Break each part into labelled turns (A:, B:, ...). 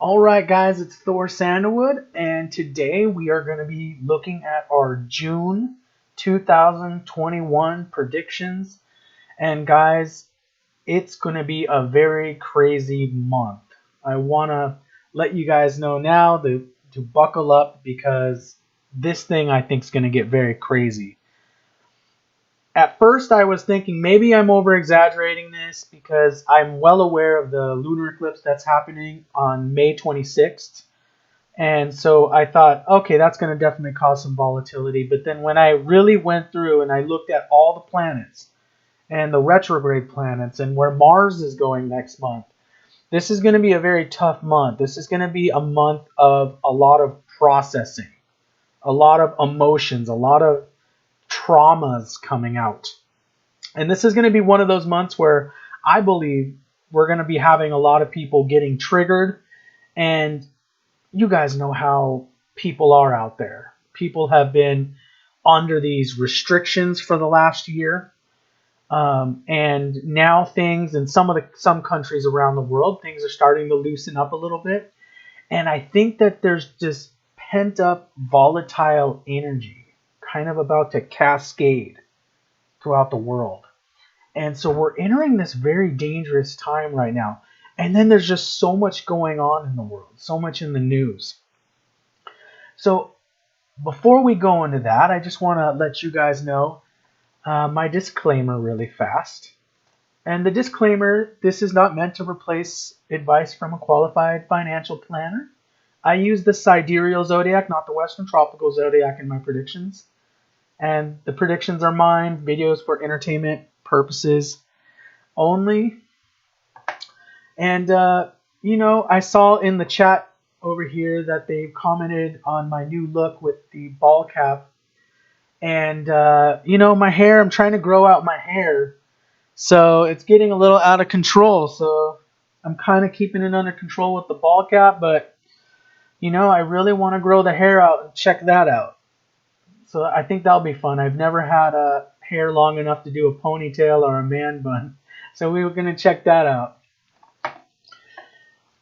A: Alright guys, it's Thor Sandalwood, and today we are going to be looking at our June 2021 predictions. And guys, it's going to be a very crazy month. I want to let you guys know now to buckle up, because this thing I think is going to get very crazy. At first I was thinking maybe I'm over exaggerating this, because I'm well aware of the lunar eclipse that's happening on May 26th. And so I thought, okay, that's going to definitely cause some volatility. But then when I really went through and I looked at all the planets and the retrograde planets and where Mars is going next month, this is going to be a very tough month. This is going to be a month of a lot of processing, a lot of emotions, a lot of traumas coming out. And this is going to be one of those months where I believe we're going to be having a lot of people getting triggered. And you guys know how people are out there. People have been under these restrictions for the last year. And now things in some countries around the world, things are starting to loosen up a little bit. And I think that there's just pent up volatile energy kind of about to cascade throughout the world. And so we're entering this very dangerous time right now. And then there's just so much going on in the world, so much in the news. So before we go into that, I just want to let you guys know my disclaimer really fast. And the disclaimer, this is not meant to replace advice from a qualified financial planner. I use the sidereal zodiac, not the Western tropical zodiac, in my predictions. And the predictions are mine, videos for entertainment purposes only. And, I saw in the chat over here that they've commented on my new look with the ball cap. And, my hair, I'm trying to grow out my hair. So it's getting a little out of control. So I'm kind of keeping it under control with the ball cap. But, I really want to grow the hair out and check that out. So I think that'll be fun. I've never had a hair long enough to do a ponytail or a man bun. So we were going to check that out.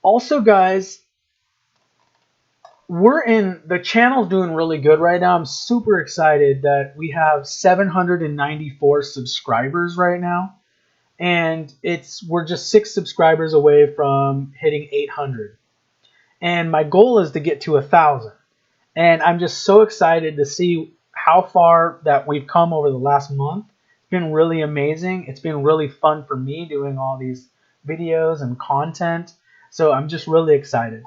A: Also, guys, the channel's doing really good right now. I'm super excited that we have 794 subscribers right now. And we're just 6 subscribers away from hitting 800. And my goal is to get to 1,000. And I'm just so excited to see how far that we've come over the last month. It's been really amazing. It's been really fun for me doing all these videos and content. So I'm just really excited.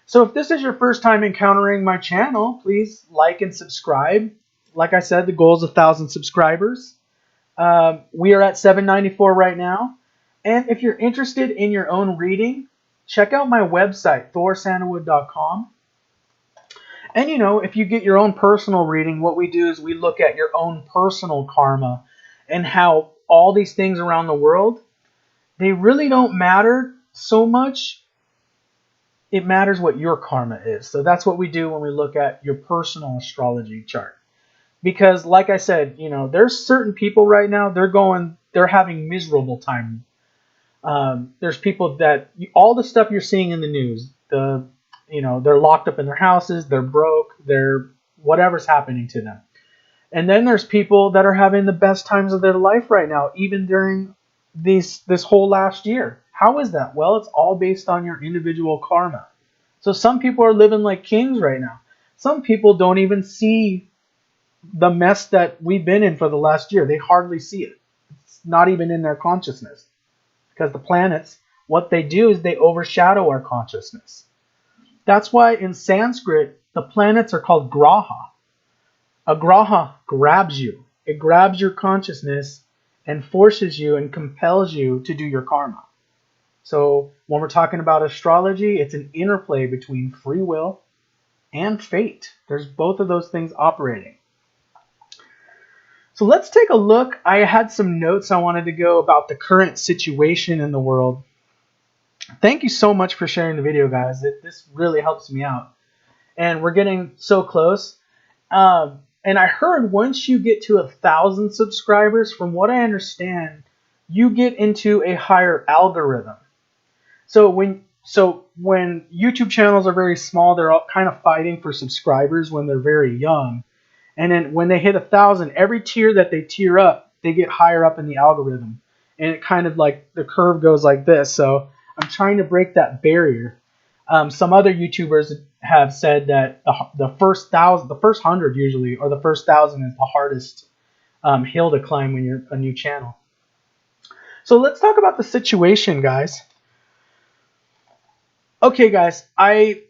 A: So if this is your first time encountering my channel, please like and subscribe. Like I said, the goal is 1,000 subscribers. We are at 794 right now. And if you're interested in your own reading, check out my website, thorsandalwood.com. And if you get your own personal reading, what we do is we look at your own personal karma and how all these things around the world, they really don't matter so much. It matters what your karma is. So that's what we do when we look at your personal astrology chart. Because like I said, there's certain people right now, they're having miserable time. There's people that, all the stuff you're seeing in the news, they're locked up in their houses, they're broke, whatever's happening to them. And then there's people that are having the best times of their life right now, even during this whole last year. How is that? Well, it's all based on your individual karma. So some people are living like kings right now. Some people don't even see the mess that we've been in for the last year. They hardly see it. It's not even in their consciousness. Because the planets, what they do is they overshadow our consciousness. That's why in Sanskrit, the planets are called graha. A graha grabs you. It grabs your consciousness and forces you and compels you to do your karma. So when we're talking about astrology, it's an interplay between free will and fate. There's both of those things operating. So let's take a look. I had some notes I wanted to go about the current situation in the world. Thank you so much for sharing the video, guys. This really helps me out. And we're getting so close. And I heard once you get to 1,000 subscribers, from what I understand, you get into a higher algorithm. So when So when YouTube channels are very small, they're all kind of fighting for subscribers when they're very young. And then when they hit 1,000, every tier that they tier up, they get higher up in the algorithm. And it kind of like the curve goes like this. So I'm trying to break that barrier. Some other YouTubers have said that the first 1,000, the first 100 usually, or the first 1,000 is the hardest hill to climb when you're a new channel. So let's talk about the situation, guys. Okay, guys, Adrian's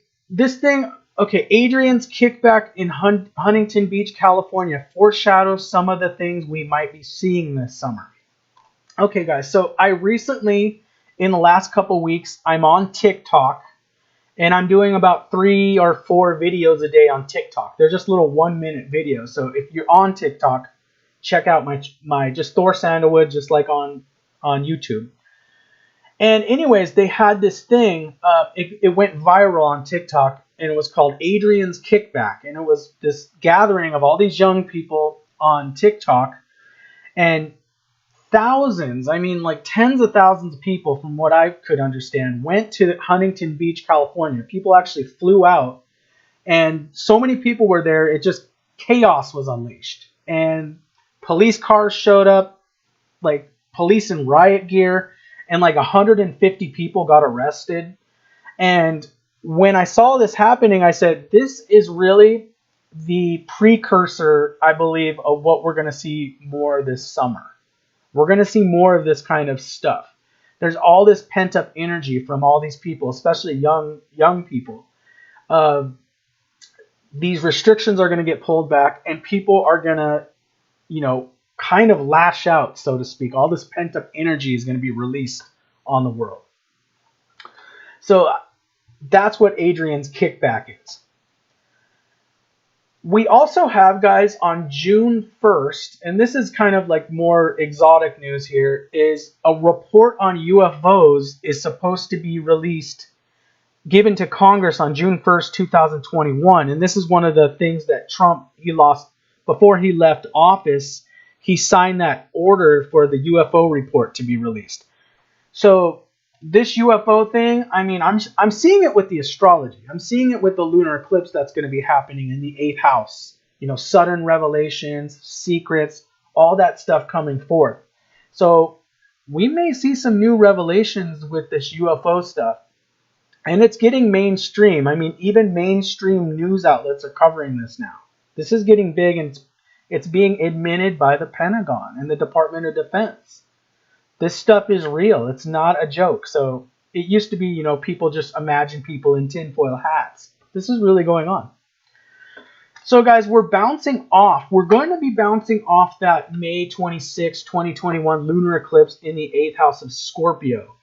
A: kickback in Huntington Beach, California foreshadows some of the things we might be seeing this summer. Okay, guys, so I recently, in the last couple weeks, I'm on TikTok, and I'm doing about 3 or 4 videos a day on TikTok. They're just little 1-minute videos. So if you're on TikTok, check out my just Thor Sandalwood, just like on YouTube. And anyways, they had this thing. It went viral on TikTok, and it was called Adrian's Kickback. And it was this gathering of all these young people on TikTok, and thousands, I mean like tens of thousands of people, from what I could understand, went to Huntington Beach, California. People actually flew out, and so many people were there, it just, chaos was unleashed. And police cars showed up, like police in riot gear, and like 150 people got arrested. And when I saw this happening, I said, this is really the precursor, I believe, of what we're going to see more this summer. We're going to see more of this kind of stuff. There's all this pent-up energy from all these people, especially young people. These restrictions are going to get pulled back, and people are going to, kind of lash out, so to speak. All this pent-up energy is going to be released on the world. So that's what Adrian's kickback is. We also have, guys, on June 1st, and this is kind of like more exotic news here, is a report on UFOs is supposed to be released, given to Congress on June 1st, 2021. And this is one of the things that Trump, he lost before he left office. He signed that order for the UFO report to be released. So this UFO thing, I mean, I'm seeing it with the astrology. I'm seeing it with the lunar eclipse that's going to be happening in the 8th house. Sudden revelations, secrets, all that stuff coming forth. So we may see some new revelations with this UFO stuff. And it's getting mainstream. I mean, even mainstream news outlets are covering this now. This is getting big, and it's being admitted by the Pentagon and the Department of Defense. This stuff is real. It's not a joke. So it used to be, people just imagine people in tinfoil hats. This is really going on. So guys, we're bouncing off. We're going to be bouncing off that May 26, 2021 lunar eclipse in the 8th house of Scorpio.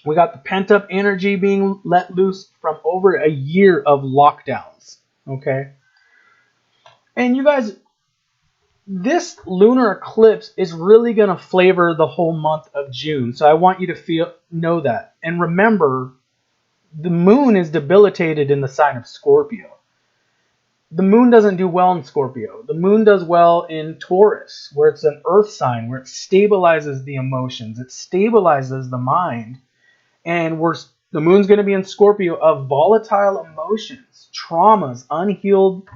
A: We got the pent-up energy being let loose from over a year of lockdowns. Okay? And you guys, this lunar eclipse is really going to flavor the whole month of June. So I want you to know that. And remember, the moon is debilitated in the sign of Scorpio. The moon doesn't do well in Scorpio. The moon does well in Taurus, where it's an earth sign, where it stabilizes the emotions. It stabilizes the mind. And the moon's going to be in Scorpio of volatile emotions, traumas, unhealed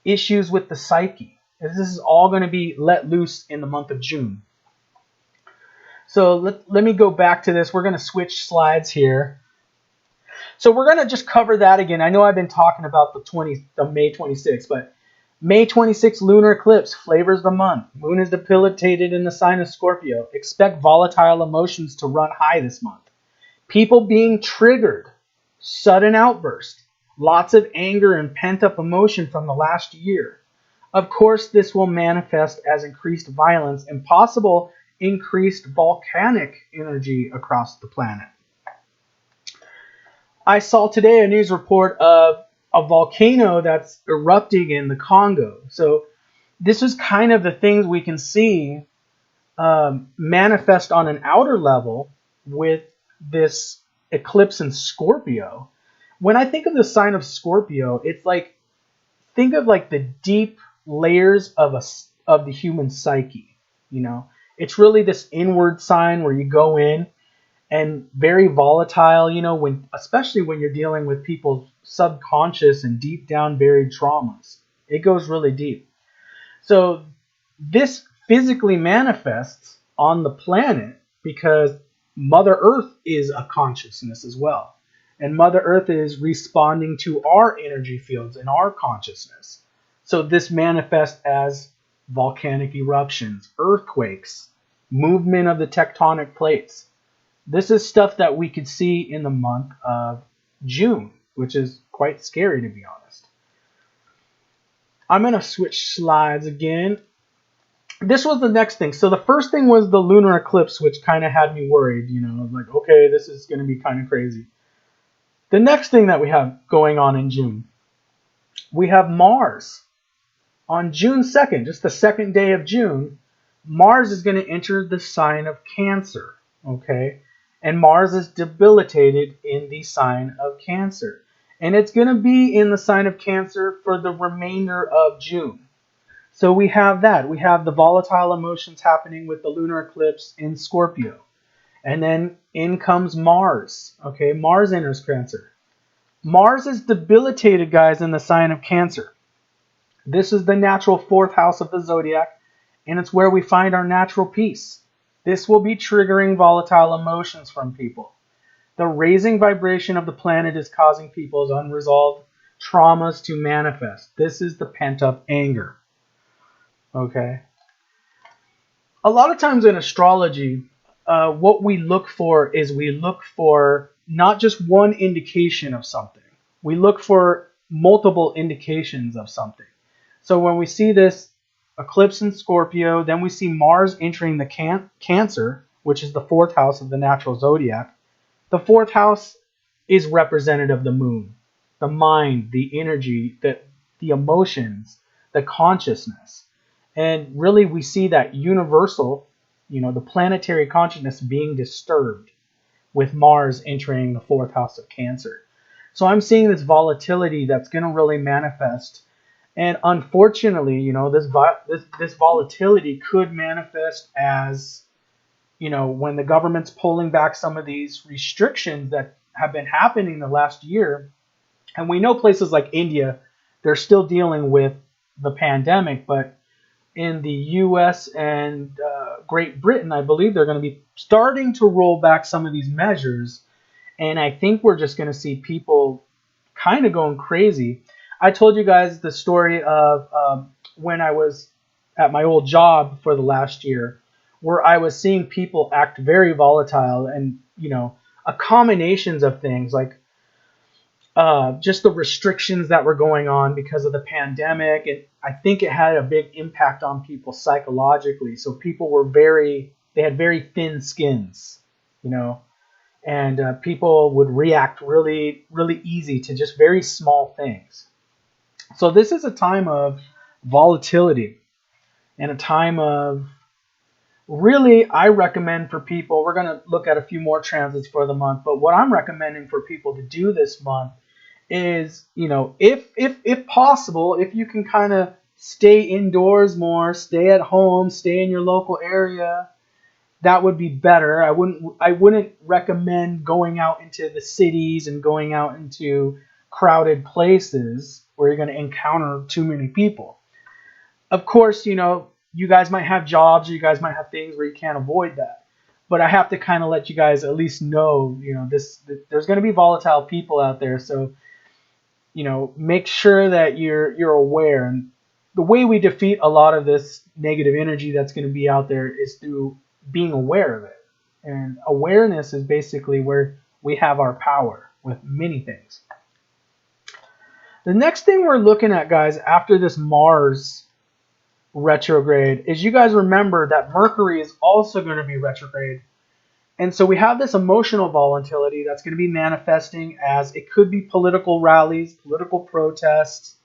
A: issues with the psyche. This is all going to be let loose in the month of June. So let me go back to this. We're going to switch slides here. So we're going to just cover that again. I know I've been talking about the May 26th, but May 26th lunar eclipse flavors the month. Moon is debilitated in the sign of Scorpio. Expect volatile emotions to run high this month. People being triggered, sudden outburst, lots of anger and pent-up emotion from the last year. Of course, this will manifest as increased violence and possible increased volcanic energy across the planet. I saw today a news report of a volcano that's erupting in the Congo. So this is kind of the things we can see manifest on an outer level with this eclipse in Scorpio. When I think of the sign of Scorpio, it's like, think of like the deep layers of the human psyche. It's really this inward sign where you go in and very volatile, especially when you're dealing with people's subconscious and deep down buried traumas. It goes really deep. So this physically manifests on the planet because Mother Earth is a consciousness as well. And Mother Earth is responding to our energy fields and our consciousness. So this manifests as volcanic eruptions, earthquakes, movement of the tectonic plates. This is stuff that we could see in the month of June, which is quite scary, to be honest. I'm going to switch slides again. This was the next thing. So the first thing was the lunar eclipse, which kind of had me worried. Like, okay, this is going to be kind of crazy. The next thing that we have going on in June, we have Mars. On June 2nd, just the second day of June, Mars is going to enter the sign of Cancer, okay? And Mars is debilitated in the sign of Cancer. And it's going to be in the sign of Cancer for the remainder of June. So we have that. We have the volatile emotions happening with the lunar eclipse in Scorpio. And then in comes Mars. Okay, Mars enters Cancer. Mars is debilitated, guys, in the sign of Cancer. This is the natural fourth house of the zodiac, and it's where we find our natural peace. This will be triggering volatile emotions from people. The raising vibration of the planet is causing people's unresolved traumas to manifest. This is the pent-up anger. Okay. A lot of times in astrology, what we look for is we look for not just one indication of something. We look for multiple indications of something. So when we see this eclipse in Scorpio, then we see Mars entering the Cancer, which is the fourth house of the natural zodiac. The fourth house is representative of the moon, the mind, the energy, the emotions, the consciousness. And really we see that universal, the planetary consciousness being disturbed with Mars entering the fourth house of Cancer. So I'm seeing this volatility that's going to really manifest. And unfortunately, this volatility could manifest as, when the government's pulling back some of these restrictions that have been happening the last year. And we know places like India, they're still dealing with the pandemic, but in the US and Great Britain, I believe they're going to be starting to roll back some of these measures. And I think we're just going to see people kind of going crazy. I told you guys the story of when I was at my old job for the last year, where I was seeing people act very volatile and, a combinations of things like just the restrictions that were going on because of the pandemic. And I think it had a big impact on people psychologically. So people were they had very thin skins, and people would react really, really easy to just very small things. So this is a time of volatility and a time of really, I recommend for people, we're going to look at a few more transits for the month, but what I'm recommending for people to do this month is, if possible, if you can kind of stay indoors more, stay at home, stay in your local area, that would be better. I wouldn't recommend going out into the cities and going out into crowded places where you're going to encounter too many people. Of course, you guys might have jobs, or you guys might have things where you can't avoid that. But I have to kind of let you guys at least know, there's going to be volatile people out there. So, make sure that you're aware. And the way we defeat a lot of this negative energy that's going to be out there is through being aware of it. And awareness is basically where we have our power with many things. The next thing we're looking at, guys, after this Mars retrograde is, you guys remember that Mercury is also going to be retrograde. And so we have this emotional volatility that's going to be manifesting as it could be political rallies, political protests,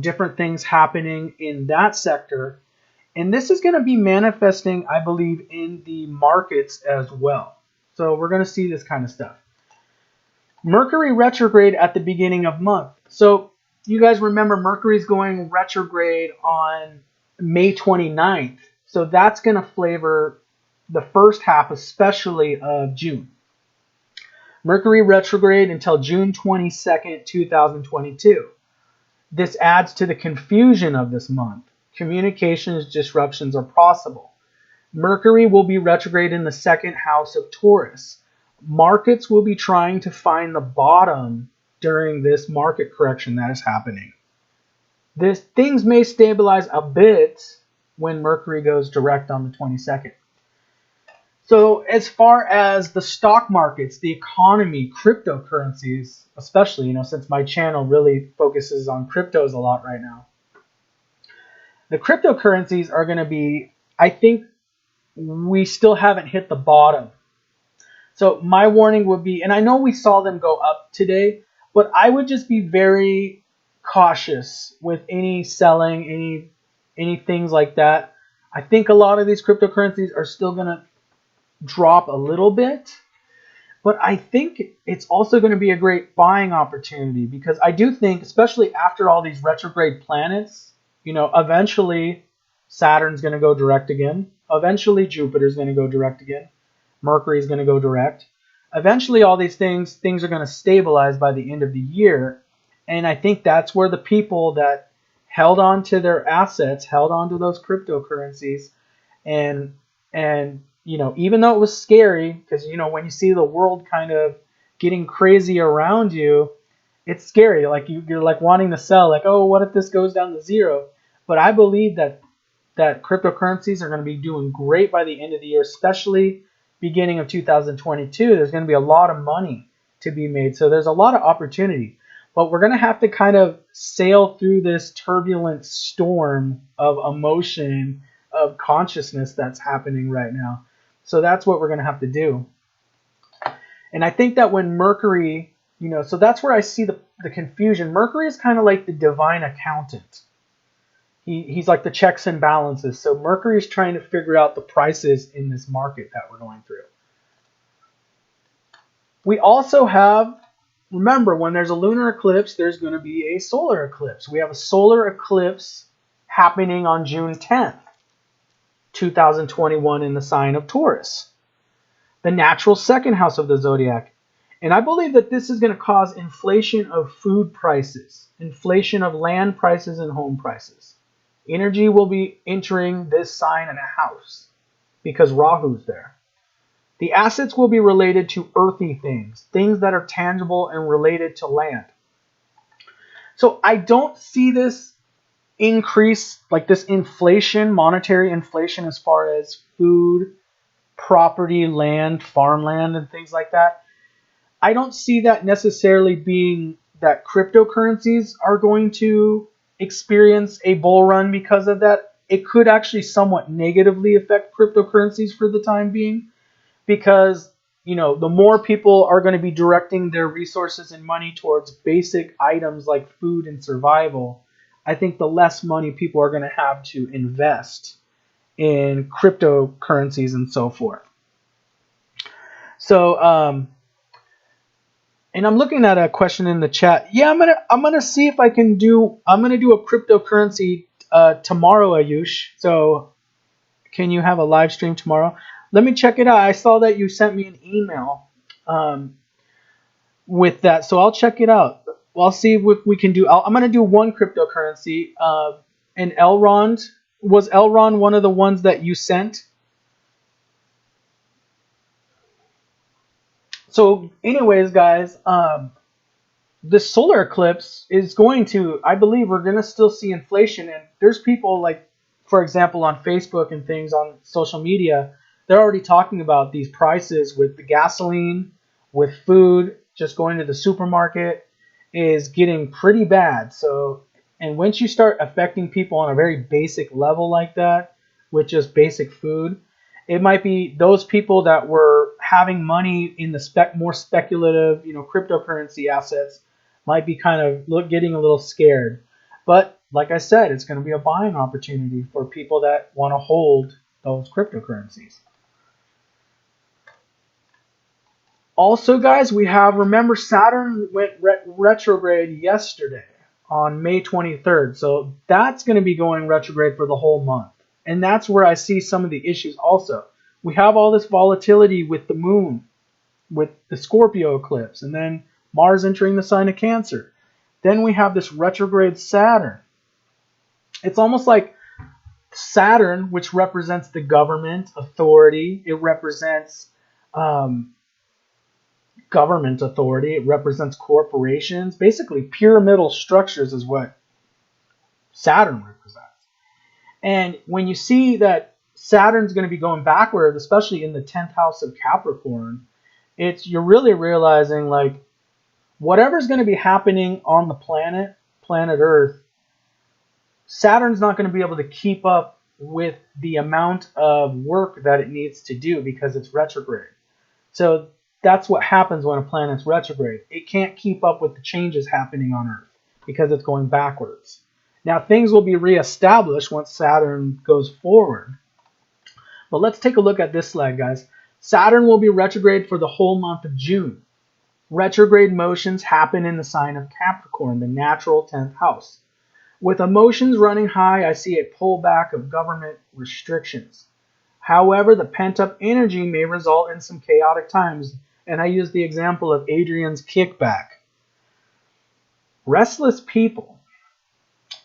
A: different things happening in that sector. And this is going to be manifesting, I believe, in the markets as well. So we're going to see this kind of stuff. Mercury retrograde at the beginning of month. So you guys remember Mercury's going retrograde on May 29th. So that's going to flavor the first half, especially of June. Mercury retrograde until June 22nd, 2022. This adds to the confusion of this month. Communications disruptions are possible. Mercury will be retrograde in the second house of Taurus. Markets will be trying to find the bottom during this market correction that is happening. Things may stabilize a bit when Mercury goes direct on the 22nd. So as far as the stock markets, the economy, cryptocurrencies, especially, since my channel really focuses on cryptos a lot right now, the cryptocurrencies are going to be, I think we still haven't hit the bottom. So my warning would be, and I know we saw them go up today, but I would just be very cautious with any selling, any things like that. I think a lot of these cryptocurrencies are still going to drop a little bit, but I think it's also going to be a great buying opportunity, because I do think, especially after all these retrograde planets, eventually Saturn's going to go direct again. Eventually Jupiter's going to go direct again. Mercury's going to go direct. Eventually all these things are going to stabilize by the end of the year. And I think that's where the people that held on to their assets, held on to those cryptocurrencies, and even though it was scary, because when you see the world kind of getting crazy around you, it's scary. Like you're like wanting to sell, like, oh, what if this goes down to zero? But I believe that cryptocurrencies are going to be doing great by the end of the year, especially beginning of 2022. There's going to be a lot of money to be made, so there's a lot of opportunity. But we're going to have to kind of sail through this turbulent storm of emotion, of consciousness that's happening right now. So that's what we're going to have to do. And I think that when Mercury, so that's where I see the confusion. Mercury is kind of like the divine accountant. He's like the checks and balances. So Mercury is trying to figure out the prices in this market that we're going through. We also have, remember, when there's a lunar eclipse, there's going to be a solar eclipse. We have a solar eclipse happening on June 10th, 2021 in the sign of Taurus, the natural second house of the zodiac. And I believe that this is going to cause inflation of food prices, inflation of land prices and home prices. Energy will be entering this sign in a house because Rahu's there. The assets will be related to earthy things, things that are tangible and related to land. So I don't see this increase, like this inflation, monetary inflation, as far as food, property, land, farmland, and things like that. I don't see that necessarily being that cryptocurrencies are going to experience a bull run because of that. It could actually somewhat negatively affect cryptocurrencies for the time being, because the more people are going to be directing their resources and money towards basic items like food and survival, I think the less money people are going to have to invest in cryptocurrencies and so forth. So and I'm looking at a question in the chat. Yeah, I'm gonna see if I can do. I'm gonna do a cryptocurrency tomorrow, Ayush. So can you have a live stream tomorrow? Let me check it out. I saw that you sent me an email with that, so I'll check it out. I'll see what we can do. I'm gonna do one cryptocurrency. And Elrond, was Elrond one of the ones that you sent? So anyways, guys, this solar eclipse is going to, I believe we're going to still see inflation. And there's people like, for example, on Facebook and things on social media, they're already talking about these prices with the gasoline, with food, just going to the supermarket is getting pretty bad. So, and once you start affecting people on a very basic level like that, with just basic food, it might be those people that were having money in the more speculative, cryptocurrency assets might be kind of getting a little scared. But like I said, it's going to be a buying opportunity for people that want to hold those cryptocurrencies. Also, guys, remember Saturn went retrograde yesterday on May 23rd. So that's going to be going retrograde for the whole month. And that's where I see some of the issues also. We have all this volatility with the moon. with the Scorpio eclipse, and then Mars entering the sign of Cancer. Then we have this retrograde Saturn. It's almost like Saturn, which represents the government, authority. It represents government authority. It represents corporations. Basically, pyramidal structures is what Saturn represents. And when you see that Saturn's going to be going backward, especially in the 10th house of Capricorn, you're really realizing like whatever's going to be happening on the planet Earth, Saturn's not going to be able to keep up with the amount of work that it needs to do because it's retrograde. So that's what happens when a planet's retrograde. It can't keep up with the changes happening on Earth because it's going backwards. Now things will be reestablished once Saturn goes forward. But let's take a look at this slide, guys. Saturn will be retrograde for the whole month of June. Retrograde motions happen in the sign of Capricorn, the natural 10th house. With emotions running high, I see a pullback of government restrictions. However, the pent-up energy may result in some chaotic times, and I use the example of Adrian's kickback. Restless people.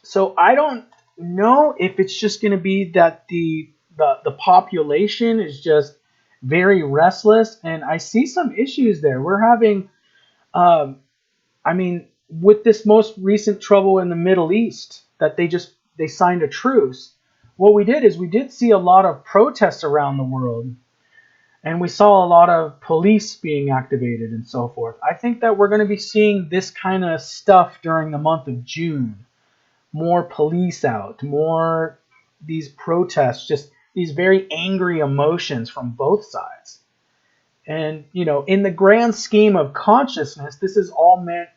A: So I don't know if it's just going to be that the population is just very restless, and I see some issues there. We're having, with this most recent trouble in the Middle East, that they signed a truce. What we did see a lot of protests around the world, and we saw a lot of police being activated and so forth. I think that we're going to be seeing this kind of stuff during the month of June. More police out, more these protests, just these very angry emotions from both sides. And, in the grand scheme of consciousness, this is all meant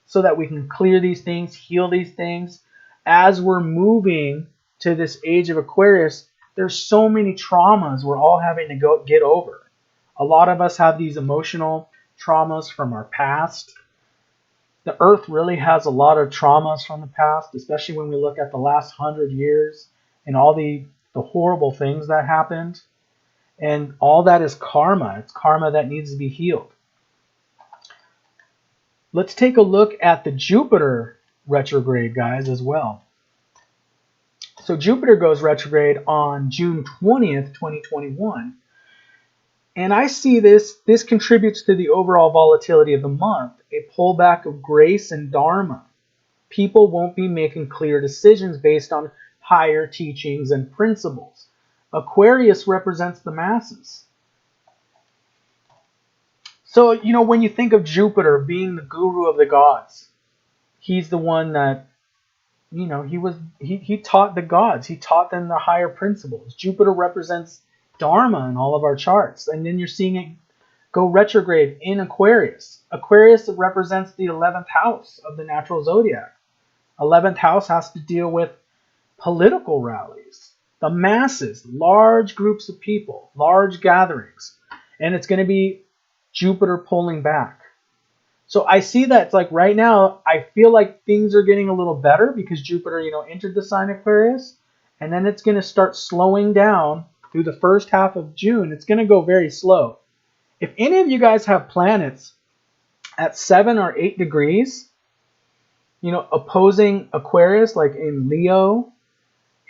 A: so that we can clear these things, heal these things. As we're moving to this age of Aquarius, there's so many traumas we're all having to get over. A lot of us have these emotional traumas from our past. The Earth really has a lot of traumas from the past, especially when we look at the last 100 years and all the horrible things that happened. And all that is karma. It's karma that needs to be healed. Let's take a look at the Jupiter retrograde, guys, as well. So Jupiter goes retrograde on June 20th, 2021. And I see this contributes to the overall volatility of the month, a pullback of grace and dharma. People won't be making clear decisions based on higher teachings and principles. Aquarius represents the masses. So, when you think of Jupiter being the guru of the gods, he's the one that, he taught the gods. He taught them the higher principles. Jupiter represents Dharma in all of our charts. And then you're seeing it go retrograde in Aquarius. Aquarius represents the 11th house of the natural zodiac. 11th house has to deal with political rallies, the masses, large groups of people, large gatherings. And it's going to be Jupiter pulling back. So I see that it's like right now, I feel like things are getting a little better because Jupiter, entered the sign Aquarius. And then it's going to start slowing down through the first half of June. It's going to go very slow. If any of you guys have planets at 7 or 8 degrees, opposing Aquarius, like in Leo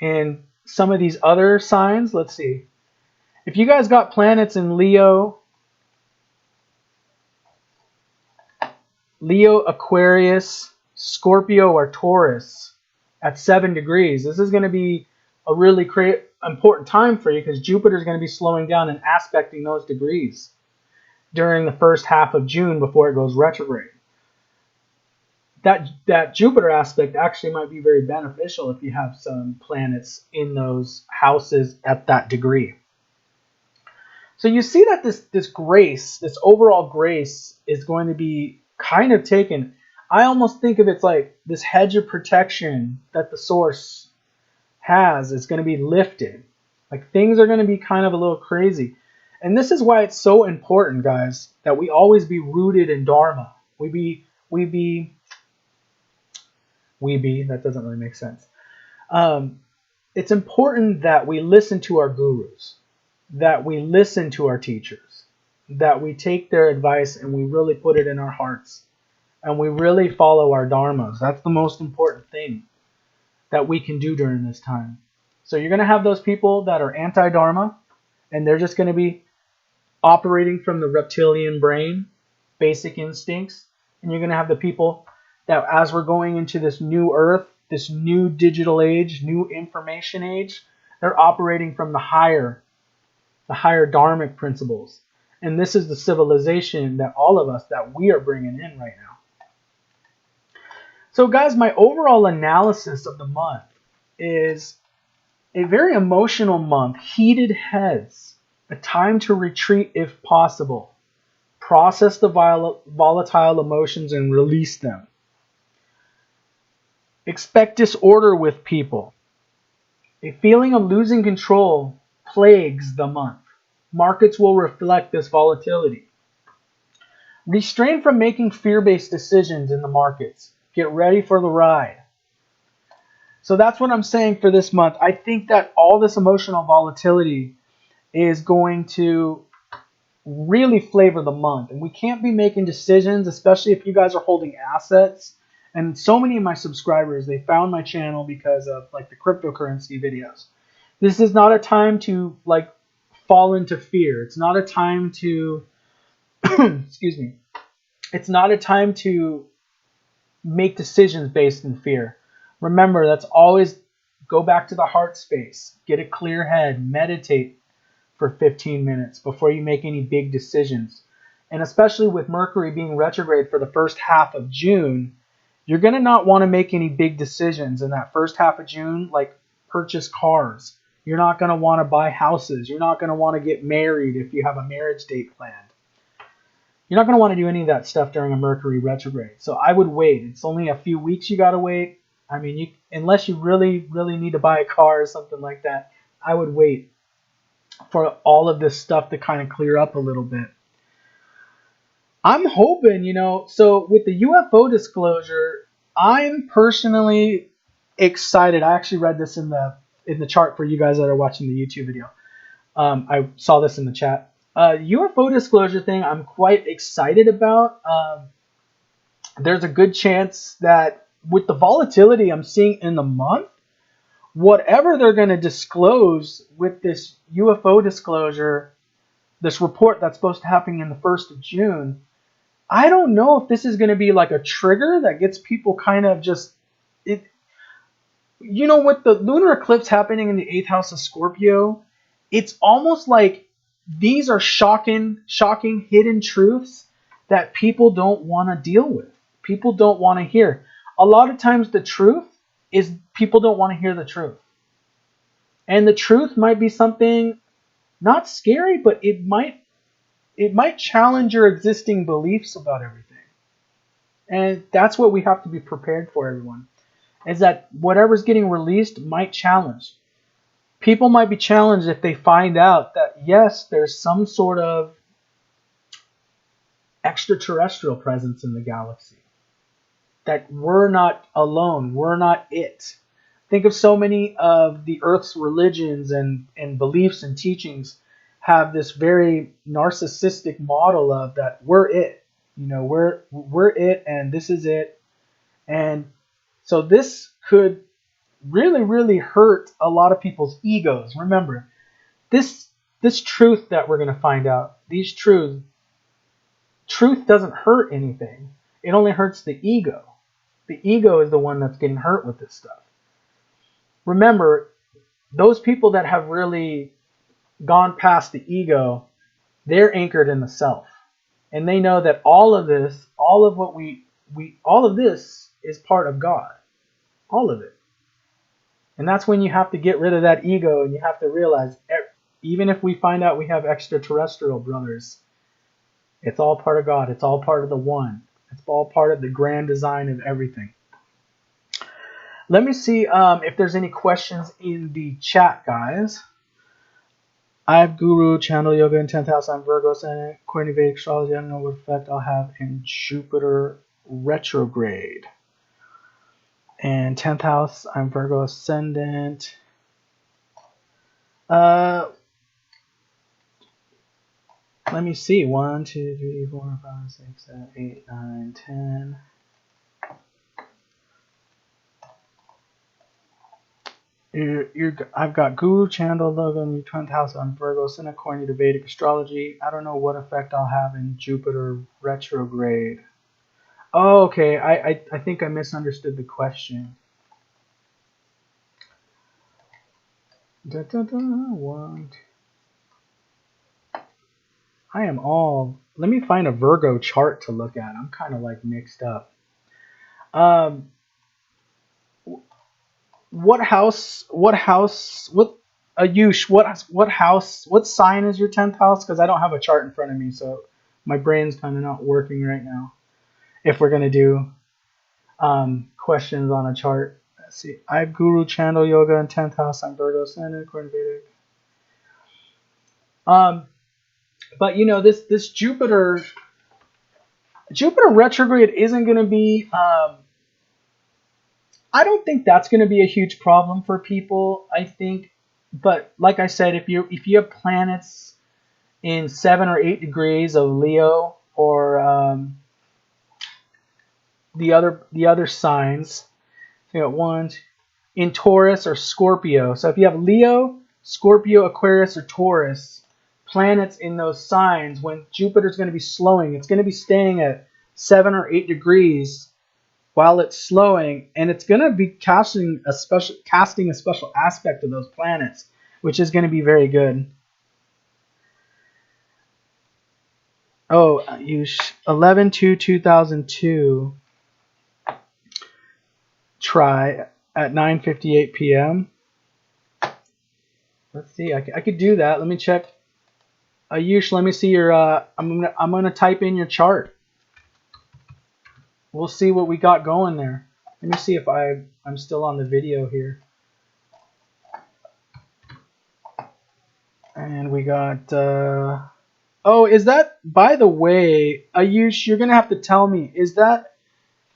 A: and some of these other signs, let's see. If you guys got planets in Leo, Aquarius, Scorpio, or Taurus at 7 degrees, this is going to be a really important time for you because Jupiter is going to be slowing down and aspecting those degrees during the first half of June before it goes retrograde. That Jupiter aspect actually might be very beneficial if you have some planets in those houses at that degree. So you see that this grace, this overall grace, is going to be kind of taken. I almost think of it's like this hedge of protection that the source has is going to be lifted. Like things are going to be kind of a little crazy. And this is why it's so important, guys, that we always be rooted in Dharma. That doesn't really make sense. It's important that we listen to our gurus, that we listen to our teachers, that we take their advice and we really put it in our hearts and we really follow our dharmas. That's the most important thing that we can do during this time. So you're going to have those people that are anti-dharma, and they're just going to be operating from the reptilian brain, basic instincts. And you're going to have the people that, as we're going into this new earth, this new digital age, new information age, they're operating from the higher dharmic principles. And this is the civilization that all of us, that we are bringing in right now. So guys, my overall analysis of the month is a very emotional month, heated heads, a time to retreat if possible, process the volatile emotions and release them. Expect disorder with people. A feeling of losing control plagues the month. Markets will reflect this volatility. Restrain from making fear-based decisions in the markets. Get ready for the ride. So that's what I'm saying for this month. I think that all this emotional volatility is going to really flavor the month. And we can't be making decisions, especially if you guys are holding assets. And so many of my subscribers, they found my channel because of like the cryptocurrency videos. This is not a time to like fall into fear. It's not a time to, excuse me. It's not a time to make decisions based in fear. Remember, that's always go back to the heart space. Get a clear head. Meditate for 15 minutes before you make any big decisions. And especially with Mercury being retrograde for the first half of June, you're going to not want to make any big decisions in that first half of June, like purchase cars. You're not going to want to buy houses. You're not going to want to get married if you have a marriage date planned. You're not going to want to do any of that stuff during a Mercury retrograde. So I would wait. It's only a few weeks you got to wait. I mean, unless you really, really need to buy a car or something like that, I would wait for all of this stuff to kind of clear up a little bit. I'm hoping, so with the UFO disclosure, I'm personally excited. I actually read this in the chart for you guys that are watching the YouTube video. I saw this in the chat. UFO disclosure thing I'm quite excited about. There's a good chance that with the volatility I'm seeing in the month, whatever they're going to disclose with this UFO disclosure, this report that's supposed to happen in the 1st of June, I don't know if this is going to be like a trigger that gets people kind of just, with the lunar eclipse happening in the 8th house of Scorpio, it's almost like these are shocking hidden truths that people don't want to deal with. People don't want to hear. A lot of times the truth is people don't want to hear the truth. And the truth might be something not scary, but it might challenge your existing beliefs about everything. And that's what we have to be prepared for, everyone. Is that whatever's getting released might challenge. People might be challenged if they find out that, yes, there's some sort of extraterrestrial presence in the galaxy. That we're not alone. We're not it. Think of so many of the Earth's religions and beliefs and teachings have this very narcissistic model of that we're it. We're it and this is it. And so this could really, really hurt a lot of people's egos. Remember, this truth that we're going to find out, truth doesn't hurt anything. It only hurts the ego. The ego is the one that's getting hurt with this stuff. Remember, those people that have really gone past the ego, they're anchored in the self. And they know that all of this, all of this is part of God. All of it. And that's when you have to get rid of that ego and you have to realize, even if we find out we have extraterrestrial brothers, it's all part of God. It's all part of the one. It's all part of the grand design of everything. Let me see if there's any questions in the chat, guys. I have Guru, Channel Yoga in 10th house. I'm Virgo Ascendant. According to Vedic astrology, I don't know what effect I'll have in Jupiter retrograde. And 10th house, I'm Virgo Ascendant. Let me see. 1, 2, 3, 4, 5, 6, 7, 8, 9, 10. I've got Guru Chandal logo in your 10th house on Virgo, Sin according to Vedic astrology. I don't know what effect I'll have in Jupiter retrograde. Oh, okay. I think I misunderstood the question. One, two. I am all. Let me find a Virgo chart to look at. I'm kind of like mixed up. What house? What Ayush? What house? What sign is your 10th house? Because I don't have a chart in front of me, so my brain's kind of not working right now. If we're gonna do questions on a chart, let's see. I have Guru Chandal Yoga in 10th house. I'm Virgo Ascendant according to Vedic. But you know this Jupiter retrograde isn't gonna be. I don't think that's going to be a huge problem for people. I think, but like I said, if you have planets in 7 or 8 degrees of Leo or the other signs, you got one in Taurus or Scorpio. So if you have Leo, Scorpio, Aquarius, or Taurus planets in those signs, when Jupiter's going to be slowing, it's going to be staying at 7 or 8 degrees. While it's slowing, and it's going to be casting a special aspect of those planets, which is going to be very good. Oh, 11/2/2002. Try at 9:58 p.m. Let's see. I could do that. Let me check. Ayush, let me see your. I'm gonna type in your chart. We'll see what we got going there. Let me see if I'm still on the video here. And we got, oh, is that, by the way, Ayush, you're going to have to tell me, is that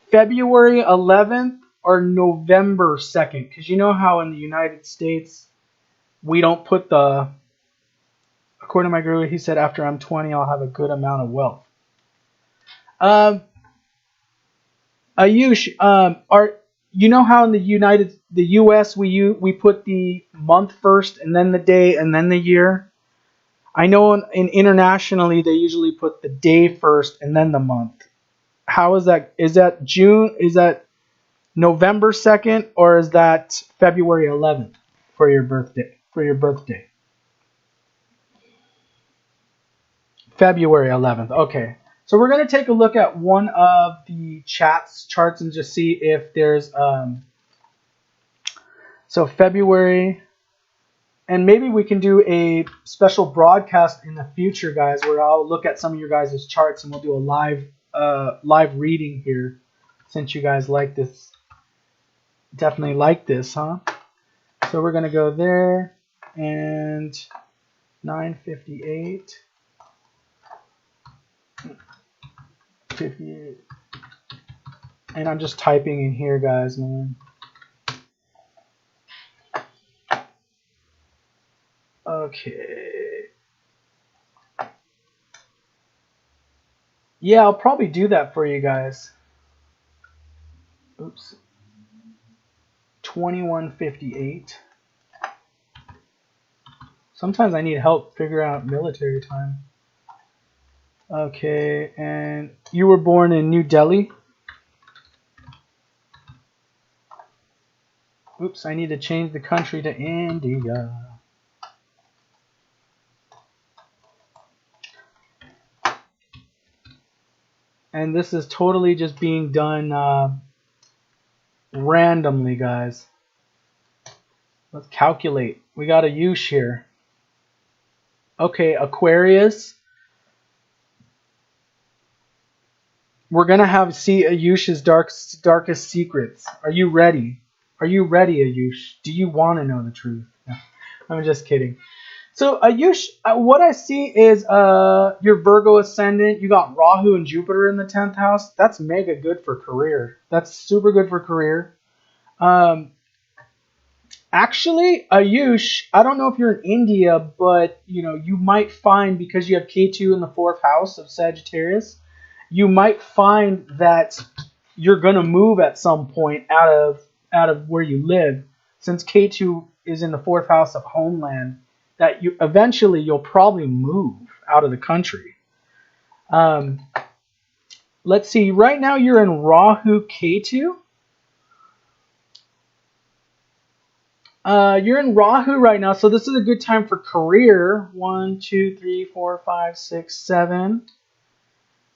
A: February 11th or November 2nd? Because you know how in the United States, we don't put the, according to my guru, he said after I'm 20, I'll have a good amount of wealth. Ayush, you know how in the U.S. we put the month first and then the day and then the year? I know in internationally they usually put the day first and then the month. How is that? Is that June? Is that November 2nd or is that February 11th for your birthday? February 11th. Okay. So we're going to take a look at one of the charts and just see if there's so February, and maybe we can do a special broadcast in the future, guys, where I'll look at some of your guys' charts and we'll do a live reading here, since you guys like this, definitely like this, huh? So we're going to go there and 9:58. 58. And I'm just typing in here, guys, man. Okay. Yeah, I'll probably do that for you guys. Oops. 21:58. Sometimes I need help figuring out military time. Okay, and you were born in New Delhi? Oops, I need to change the country to India. And this is totally just being done randomly, guys. Let's calculate. We got a Ayush here. Okay, Aquarius. We're going to see Ayush's darkest secrets. Are you ready? Are you ready, Ayush? Do you want to know the truth? No, I'm just kidding. So, Ayush, what I see is your Virgo ascendant. You got Rahu and Jupiter in the 10th house. That's mega good for career. That's super good for career. Actually, Ayush, I don't know if you're in India, but you might find, because you have K2 in the fourth house of Sagittarius, you might find that you're gonna move at some point out of where you live, since K2 is in the fourth house of homeland. That you eventually you'll probably move out of the country. Um, let's see. Right now you're in Rahu K2. You're in Rahu right now, so this is a good time for career. 1, 2, 3, 4, 5, 6, 7.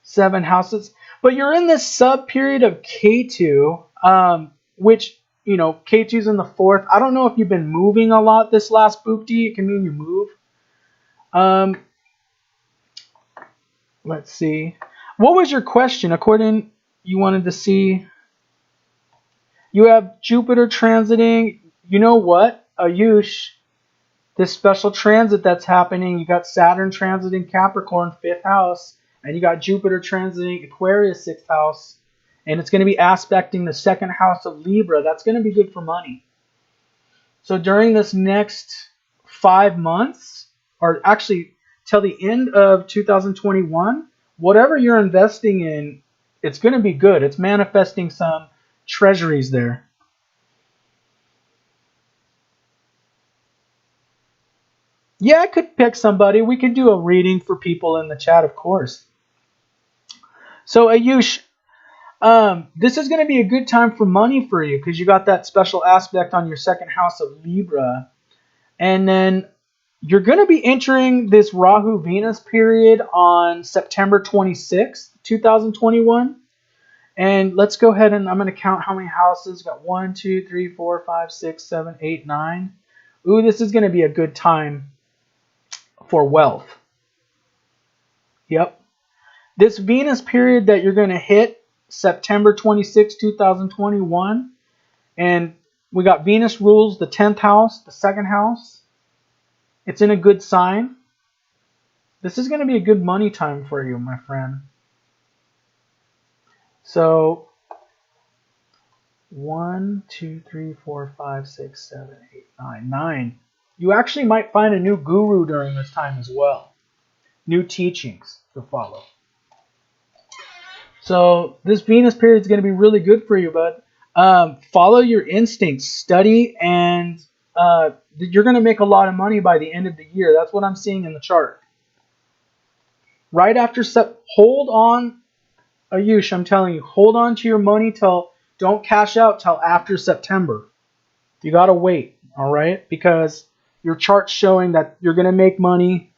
A: 7 houses. But you're in this sub period of K2, which, K2's in the fourth. I don't know if you've been moving a lot this last boopty. It can mean you move. Let's see. What was your question? According, you wanted to see. You have Jupiter transiting. You know what, Ayush? This special transit that's happening. You got Saturn transiting Capricorn, 5th house. And you got Jupiter transiting Aquarius, 6th house. And it's going to be aspecting the 2nd house of Libra. That's going to be good for money. So during this next 5 months, or actually till the end of 2021, whatever you're investing in, it's going to be good. It's manifesting some treasuries there. Yeah, I could pick somebody. We could do a reading for people in the chat, of course. So Ayush, this is going to be a good time for money for you because you got that special aspect on your 2nd house of Libra. And then you're going to be entering this Rahu Venus period on September 26th, 2021. And let's go ahead and I'm going to count how many houses. Got 1, 2, 3, 4, 5, 6, 7, 8, 9. Ooh, this is going to be a good time for wealth. Yep. This Venus period that you're going to hit, September 26, 2021, and we got Venus rules the 10th house, the 2nd house. It's in a good sign. This is going to be a good money time for you, my friend. So 1, 2, 3, 4, 5, 6, 7, 8, 9. 9. You actually might find a new guru during this time as well. New teachings to follow. So this Venus period is going to be really good for you, bud. Follow your instincts, study, and you're going to make a lot of money by the end of the year. That's what I'm seeing in the chart. Right after hold on, Ayush, I'm telling you, hold on to your money don't cash out till after September. You got to wait, all right? Because your chart's showing that you're going to make money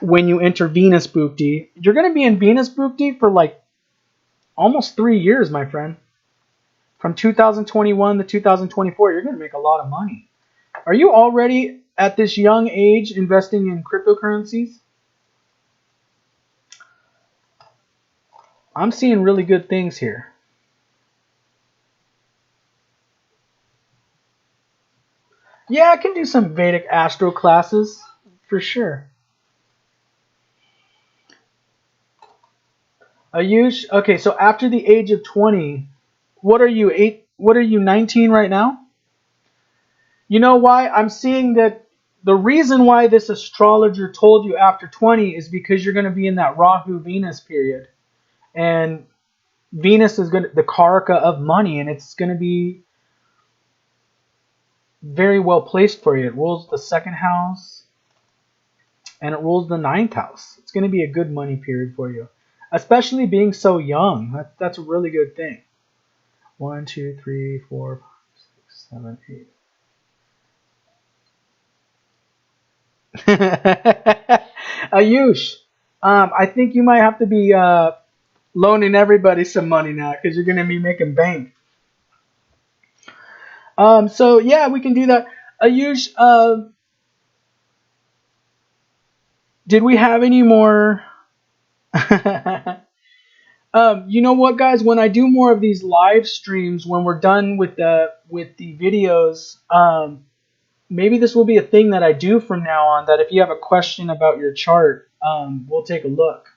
A: when you enter Venus Bhukti. You're going to be in Venus Bhukti for like almost 3 years, my friend. From 2021 to 2024, you're going to make a lot of money. Are you already at this young age investing in cryptocurrencies? I'm seeing really good things here. Yeah, I can do some Vedic astro classes for sure. Ayush, okay, so after the age of 20, what are you, 8? What are you, 19 right now? You know why? I'm seeing that the reason why this astrologer told you after 20 is because you're going to be in that Rahu Venus period. And Venus is going to, the Karaka of money, and it's going to be very well placed for you. It rules the 2nd house, and it rules the 9th house. It's going to be a good money period for you. Especially being so young. That's a really good thing. 1, 2, 3, 4, 5, 6, 7, 8. Ayush, I think you might have to be loaning everybody some money now because you're going to be making bank. So yeah, we can do that. Ayush, did we have any more? You know what, guys? When I do more of these live streams, when we're done with the videos, maybe this will be a thing that I do from now on. That if you have a question about your chart, we'll take a look.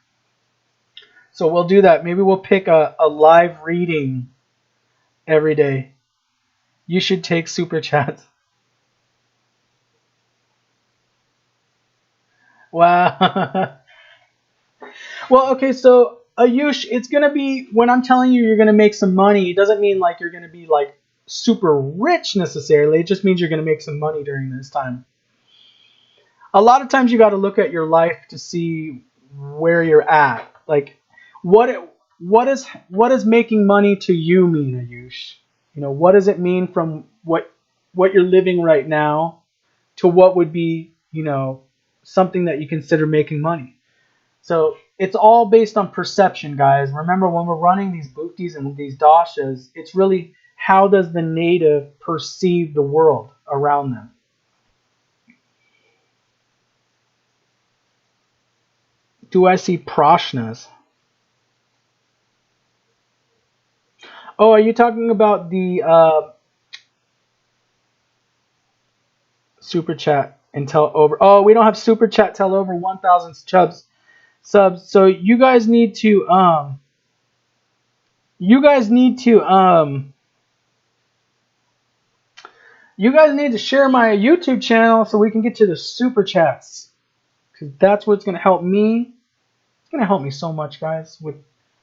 A: So we'll do that. Maybe we'll pick a live reading every day. You should take super chats. Wow. Well, okay, so Ayush, it's gonna be when I'm telling you you're gonna make some money. It doesn't mean like you're gonna be like super rich necessarily. It just means you're gonna make some money during this time. A lot of times you got to look at your life to see where you're at. Like, what it, what does making money to you mean, Ayush? You know, what does it mean from what you're living right now to what would be, you know, something that you consider making money? So it's all based on perception, guys. Remember, when we're running these bhuktis and these dashas, it's really how does the native perceive the world around them. Do I see prashnas? Oh, are you talking about the super chat until over? Oh, we don't have super chat till over 1,000 subs. So you guys need to you guys need to share my YouTube channel so we can get to the super chats, because that's what's gonna help me. It's gonna help me so much, guys, with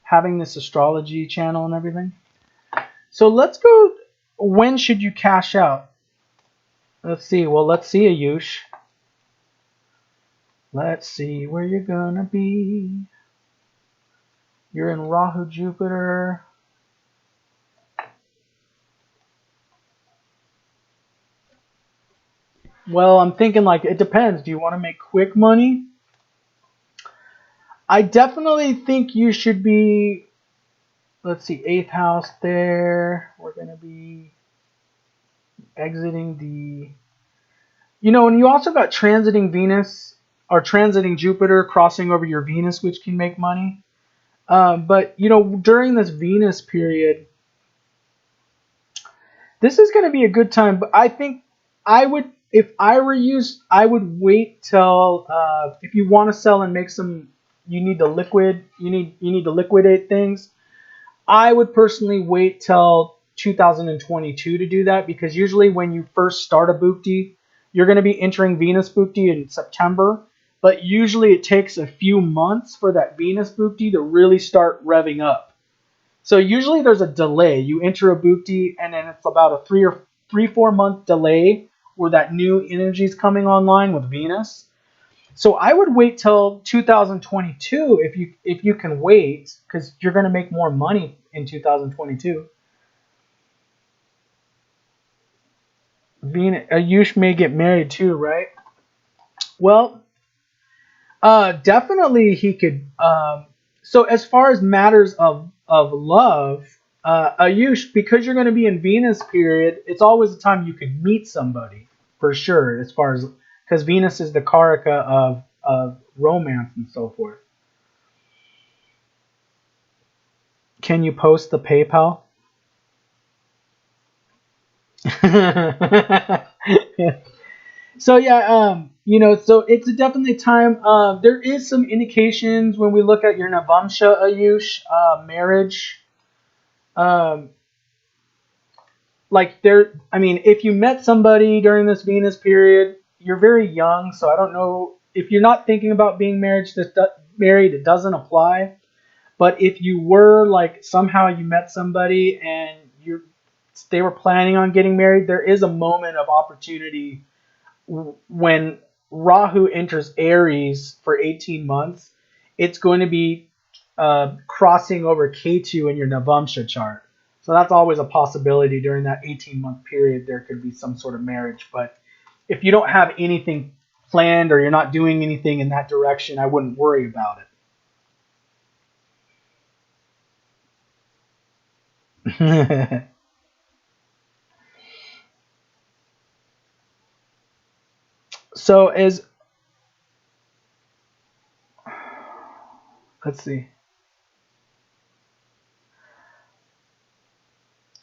A: having this astrology channel and everything. So let's go. When should you cash out? Let's see. Well, let's see, Ayush. Let's see where you're gonna be. You're in Rahu, Jupiter. Well, I'm thinking like it depends. Do you want to make quick money? I definitely think you should be. Let's see, 8th house there. We're gonna be exiting the. You know, and you also got transiting Venus or transiting Jupiter crossing over your Venus, which can make money. But you know, during this Venus period, this is going to be a good time. But I think I would, if I were you, I would wait till if you want to sell and make some, you need to liquidate things. I would personally wait till 2022 to do that, because usually when you first start a bhukti, you're going to be entering Venus bhukti in September. But usually it takes a few months for that Venus bhukti to really start revving up. So usually there's a delay. You enter a bhukti and then it's about a 4 month delay where that new energy is coming online with Venus. So I would wait till 2022 if you can wait, because you're going to make more money in 2022. Ayush may get married too, right? Well, definitely he could. So as far as matters of love, Ayush, because you're going to be in Venus period, it's always a time you could meet somebody for sure. As far as, because Venus is the karaka of romance and so forth. Can you post the PayPal? So yeah, you know, so it's definitely time. There is some indications when we look at your Navamsha, Ayush, marriage. Like there, I mean, if you met somebody during this Venus period, you're very young, so I don't know if you're not thinking about being married. It doesn't apply. But if you were, like, somehow you met somebody and they were planning on getting married, there is a moment of opportunity when Rahu enters Aries for 18 months. It's going to be crossing over Ketu in your Navamsha chart. So that's always a possibility during that 18-month period. There could be some sort of marriage. But if you don't have anything planned or you're not doing anything in that direction, I wouldn't worry about it. So let's see.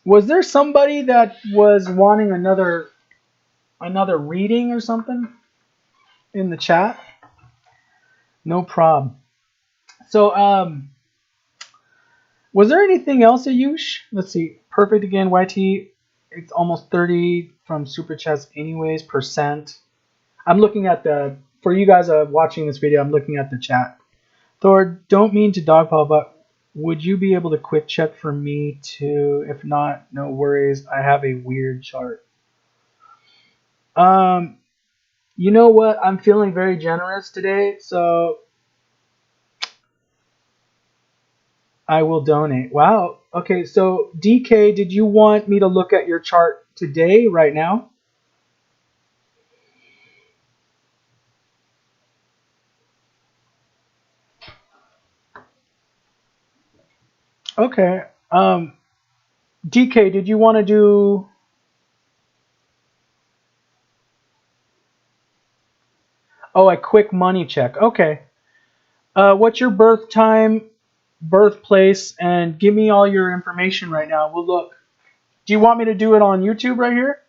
A: Was there somebody that was wanting another reading or something in the chat? No problem. So was there anything else, Ayush? Let's see. Perfect again, YT. It's almost 30 from super chats anyways percent. I'm looking at for you guys watching this video, I'm looking at the chat. Thor, don't mean to dogpile, but would you be able to quick check for me too? If not, no worries. I have a weird chart. You know what? I'm feeling very generous today, so I will donate. Wow. Okay, so DK, did you want me to look at your chart today, right now? Okay. DK, did you want to do... Oh, a quick money check. Okay. What's your birth time, birthplace, and give me all your information right now. We'll look. Do you want me to do it on YouTube right here?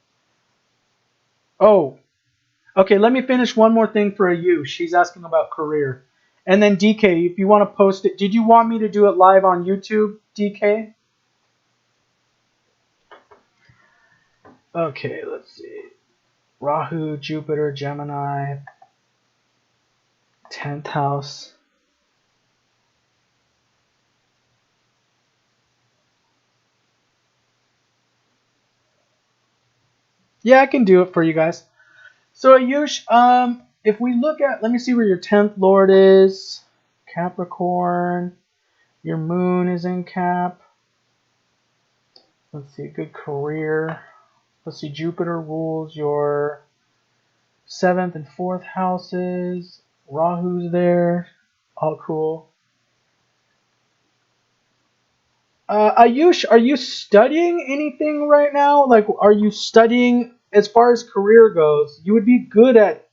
A: Oh, okay. Let me finish one more thing for you. She's asking about career. And then DK, if you want to post it. Did you want me to do it live on YouTube, DK? Okay, let's see. Rahu, Jupiter, Gemini, 10th house. Yeah, I can do it for you guys. So Ayush, if we look at, let me see where your 10th lord is. Capricorn. Your moon is in Cap. Let's see, good career. Let's see, Jupiter rules your 7th and 4th houses. Rahu's there. All cool. Ayush, are you studying anything right now? Like, are you studying as far as career goes? You would be good at...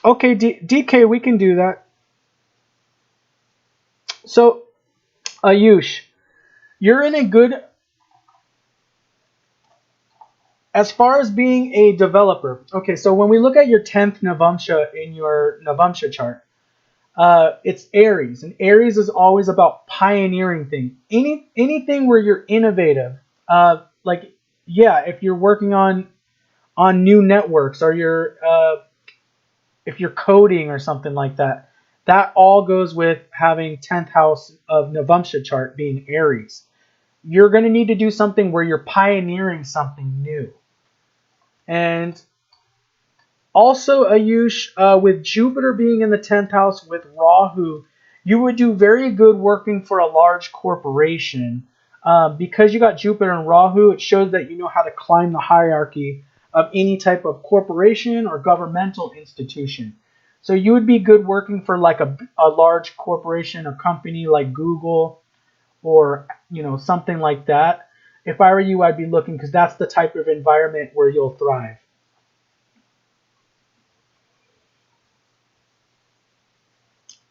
A: Okay, DK, we can do that. So, Ayush, you're in a good... As far as being a developer, okay, so when we look at your 10th Navamsha in your Navamsha chart, it's Aries, and Aries is always about pioneering things. Anything where you're innovative, like, yeah, if you're working on new networks, or if you're coding or something like that, that all goes with having 10th house of Navamsha chart being Aries. You're going to need to do something where you're pioneering something new. And also, Ayush, with Jupiter being in the 10th house with Rahu, you would do very good working for a large corporation. Because you got Jupiter and Rahu, it shows that you know how to climb the hierarchy of any type of corporation or governmental institution. So you would be good working for like a large corporation or company like Google, or something like that. If I were you, I'd be looking, because that's the type of environment where you'll thrive.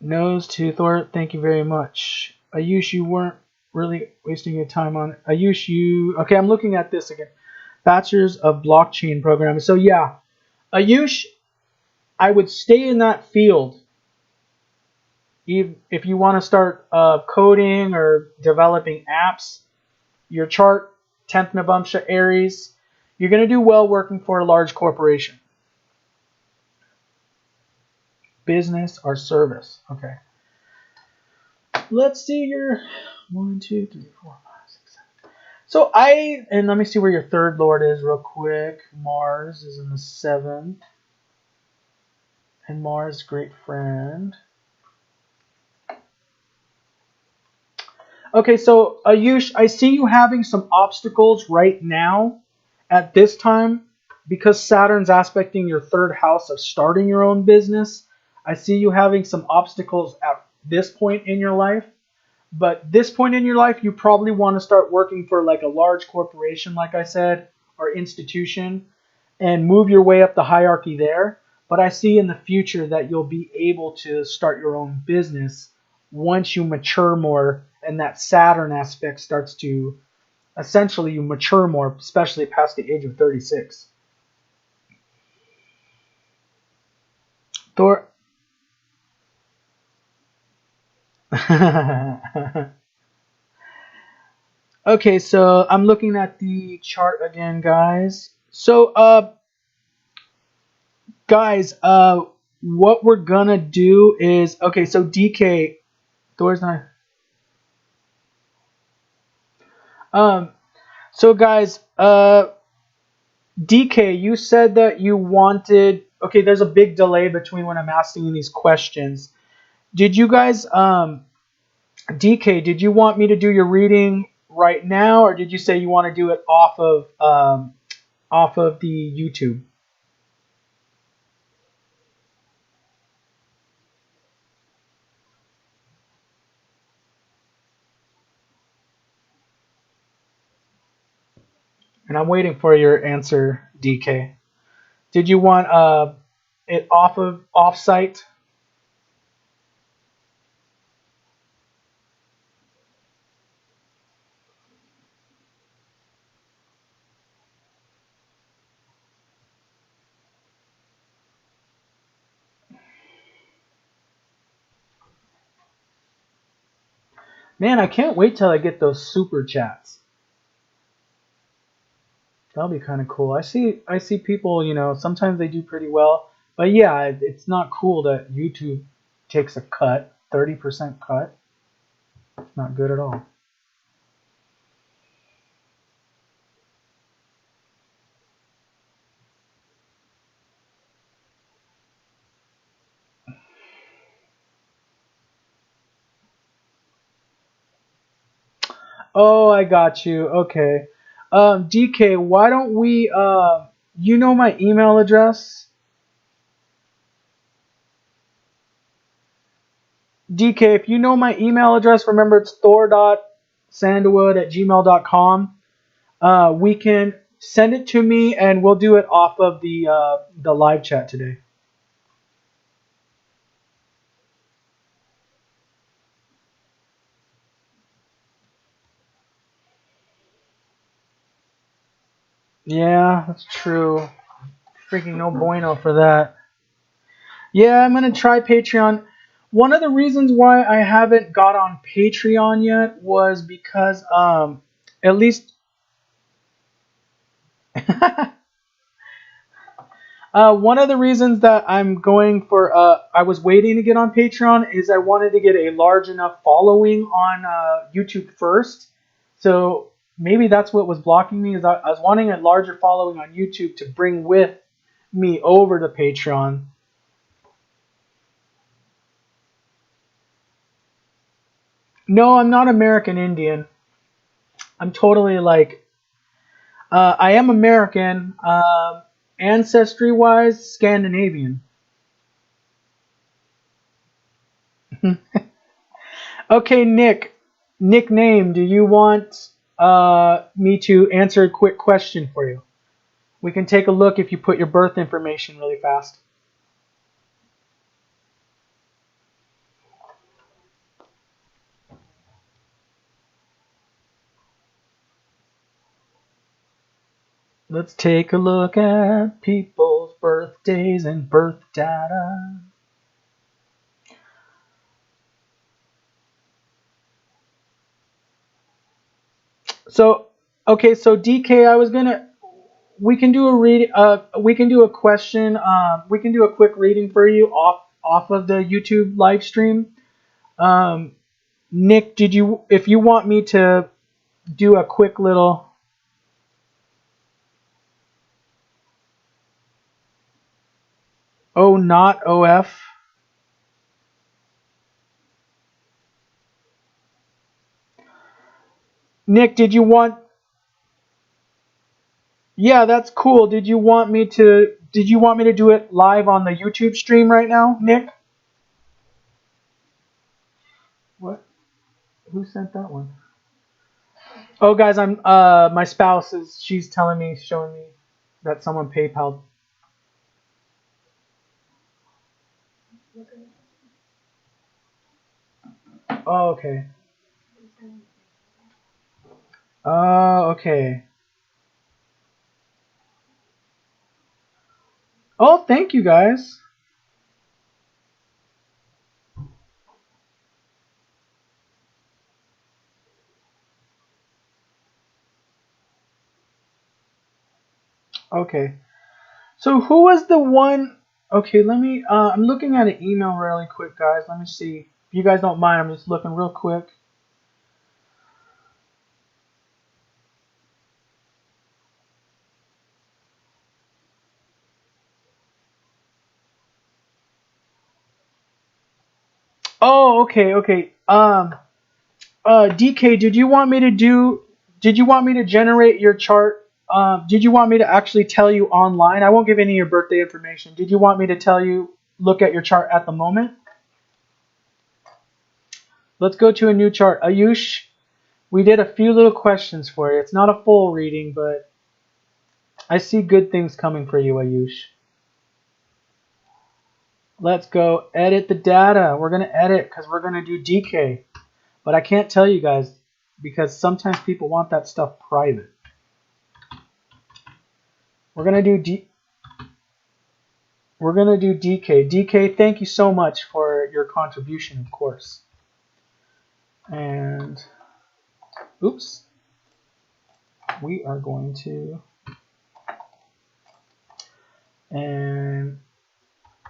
A: Nose to Thor, thank you very much. Ayush, you weren't really wasting your time on it. Ayush, okay, I'm looking at this again. Bachelor's of Blockchain Programming. So yeah, Ayush, I would stay in that field. If you want to start coding or developing apps, your chart, 10th Navamsha Aries, you're going to do well working for a large corporation. Business or service. Okay. Let's see your 1, 2, 3, 4, 5, 6, 7. So and let me see where your 3rd lord is real quick. Mars is in the 7th. And Mars, great friend. Okay, so Ayush, I see you having some obstacles right now at this time because Saturn's aspecting your 3rd house of starting your own business. I see you having some obstacles at this point in your life. But this point in your life, you probably want to start working for like a large corporation, like I said, or institution, and move your way up the hierarchy there. But I see in the future that you'll be able to start your own business once you mature more, and that Saturn aspect starts to, essentially, you mature more, especially past the age of 36. Thor, Okay, so I'm looking at the chart again, guys. So, guys, what we're gonna do is okay. So DK, Thor's not. Um, so guys, DK, you said that you wanted. Okay, there's a big delay between when I'm asking these questions. Did you guys, DK, did you want me to do your reading right now, or did you say you want to do it off of the YouTube? And I'm waiting for your answer, DK. Did you want it off site? Man, I can't wait till I get those super chats. That'll be kind of cool. I see people, sometimes they do pretty well, but yeah, it's not cool that YouTube takes a cut, 30% cut. It's not good at all. Oh, I got you. Okay. DK, why don't we you know my email address? DK, if you know my email address, remember it's thor.sandalwood@gmail.com. We can send it to me and we'll do it off of the live chat today. Yeah, that's true. Freaking no bueno for that. Yeah, I'm gonna try Patreon. One of the reasons why I haven't got on Patreon yet was because at least one of the reasons that I'm going for I was waiting to get on Patreon is I wanted to get a large enough following on YouTube first. So maybe that's what was blocking me is I was wanting a larger following on YouTube to bring with me over to Patreon. No, I'm not American Indian. I'm totally like I am American, ancestry wise Scandinavian. Okay, Nick. Nickname, do you want me to answer a quick question for you? We can take a look if you put your birth information really fast. Let's take a look at people's birthdays and birth data. So, okay, so DK, I was gonna. We can do a read. We can do a question. We can do a quick reading for you off of the YouTube live stream. Um, Nick, did you? If you want me to do a quick little. Oh, not OF. Nick, did you want? Yeah, that's cool. Did you want me to? Did you want me to do it live on the YouTube stream right now, Nick? What? Who sent that one? Oh, guys, I'm. My spouse is. She's telling me, showing me that someone PayPal. Oh, okay. Oh, okay. Oh, thank you, guys. Okay. So who was the one? Okay, let me. I'm looking at an email really quick, guys. Let me see. If you guys don't mind, I'm just looking real quick. Oh, okay, okay. DK, did you want me to do? Did you want me to generate your chart? Did you want me to actually tell you online? I won't give any of your birthday information. Did you want me to tell you? Look at your chart at the moment. Let's go to a new chart. Ayush, we did a few little questions for you. It's not a full reading, but I see good things coming for you, Ayush. Let's go edit the data. We're going to edit because we're going to do DK. But I can't tell you guys because sometimes people want that stuff private. We're going to do DK. DK, thank you so much for your contribution, of course. And oops. We are going to, and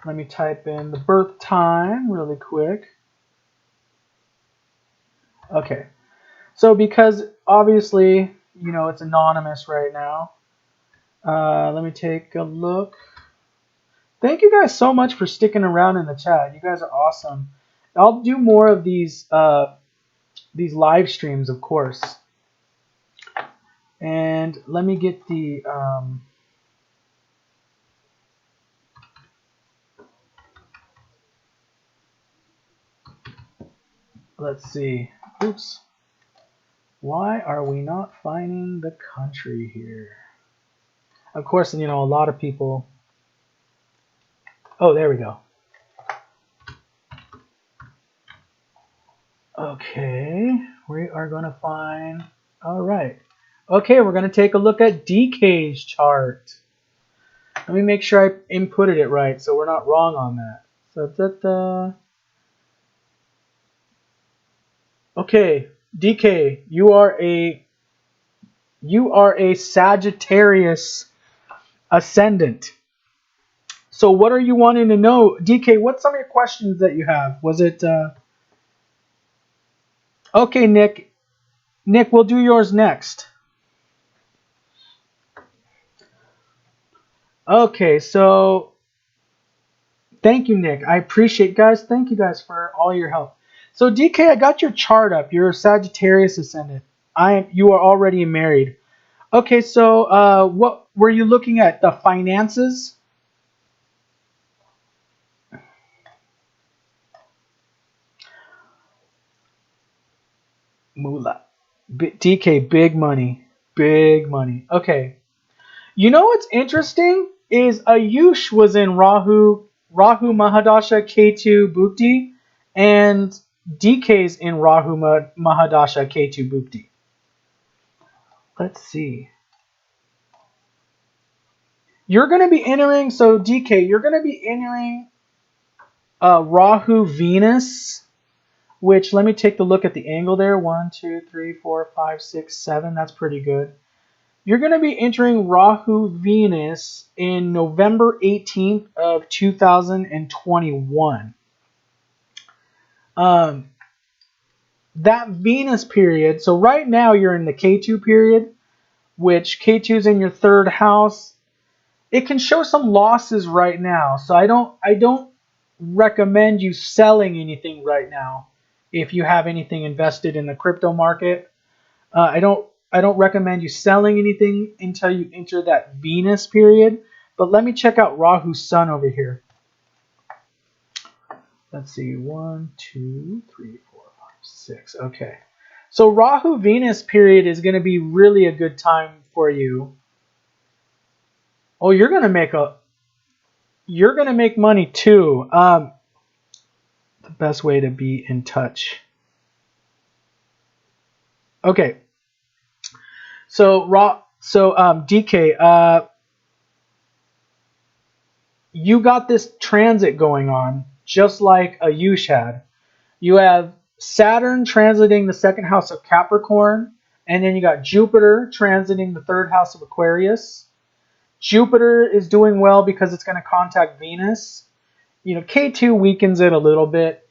A: let me type in the birth time really quick. Okay, so because obviously, you know, it's anonymous right now, let me take a look. Thank you guys so much for sticking around in the chat. You guys are awesome. I'll do more of these live streams, of course. And let me get the let's see. Oops. Why are we not finding the country here? Of course, you know, a lot of people. Oh, there we go. Okay, we are going to find. All right. Okay, we're going to take a look at DK's chart. Let me make sure I inputted it right so we're not wrong on that. So, okay, DK, you are a Sagittarius ascendant. So what are you wanting to know? DK, what's some of your questions that you have? Was it... Okay, Nick. Nick, we'll do yours next. Okay, so... Thank you, Nick. I appreciate, guys. Thank you guys for all your help. So DK, I got your chart up. You're a Sagittarius ascendant. You are already married. Okay, so what were you looking at? The finances? Moolah. DK, big money. Big money. Okay. You know what's interesting is Ayush was in Rahu Mahadasha Ketu Bhukti, and DK's in Rahu Mahadasha Ketu Bhukti. Let's see. You're going to be entering, so DK, you're going to be entering Rahu Venus, which let me take a look at the angle there. 1, 2, 3, 4, 5, 6, 7. That's pretty good. You're going to be entering Rahu Venus in November 18th of 2021. That Venus period, so right now you're in the K2 period, which K2 is in your third house. It can show some losses right now, so I don't recommend you selling anything right now if you have anything invested in the crypto market. I don't recommend you selling anything until you enter that Venus period. But let me check out Rahu's sun over here. Let's see, 1, 2, 3, 4, 5, 6. Okay, so Rahu Venus period is going to be really a good time for you. Oh, you're going to make money too. The best way to be in touch. Okay. So DK, you got this transit going on, just like Ayush had. You have Saturn transiting the second house of Capricorn, and then you got Jupiter transiting the third house of Aquarius, Jupiter is doing well because it's going to contact Venus. You know, K2 weakens it a little bit,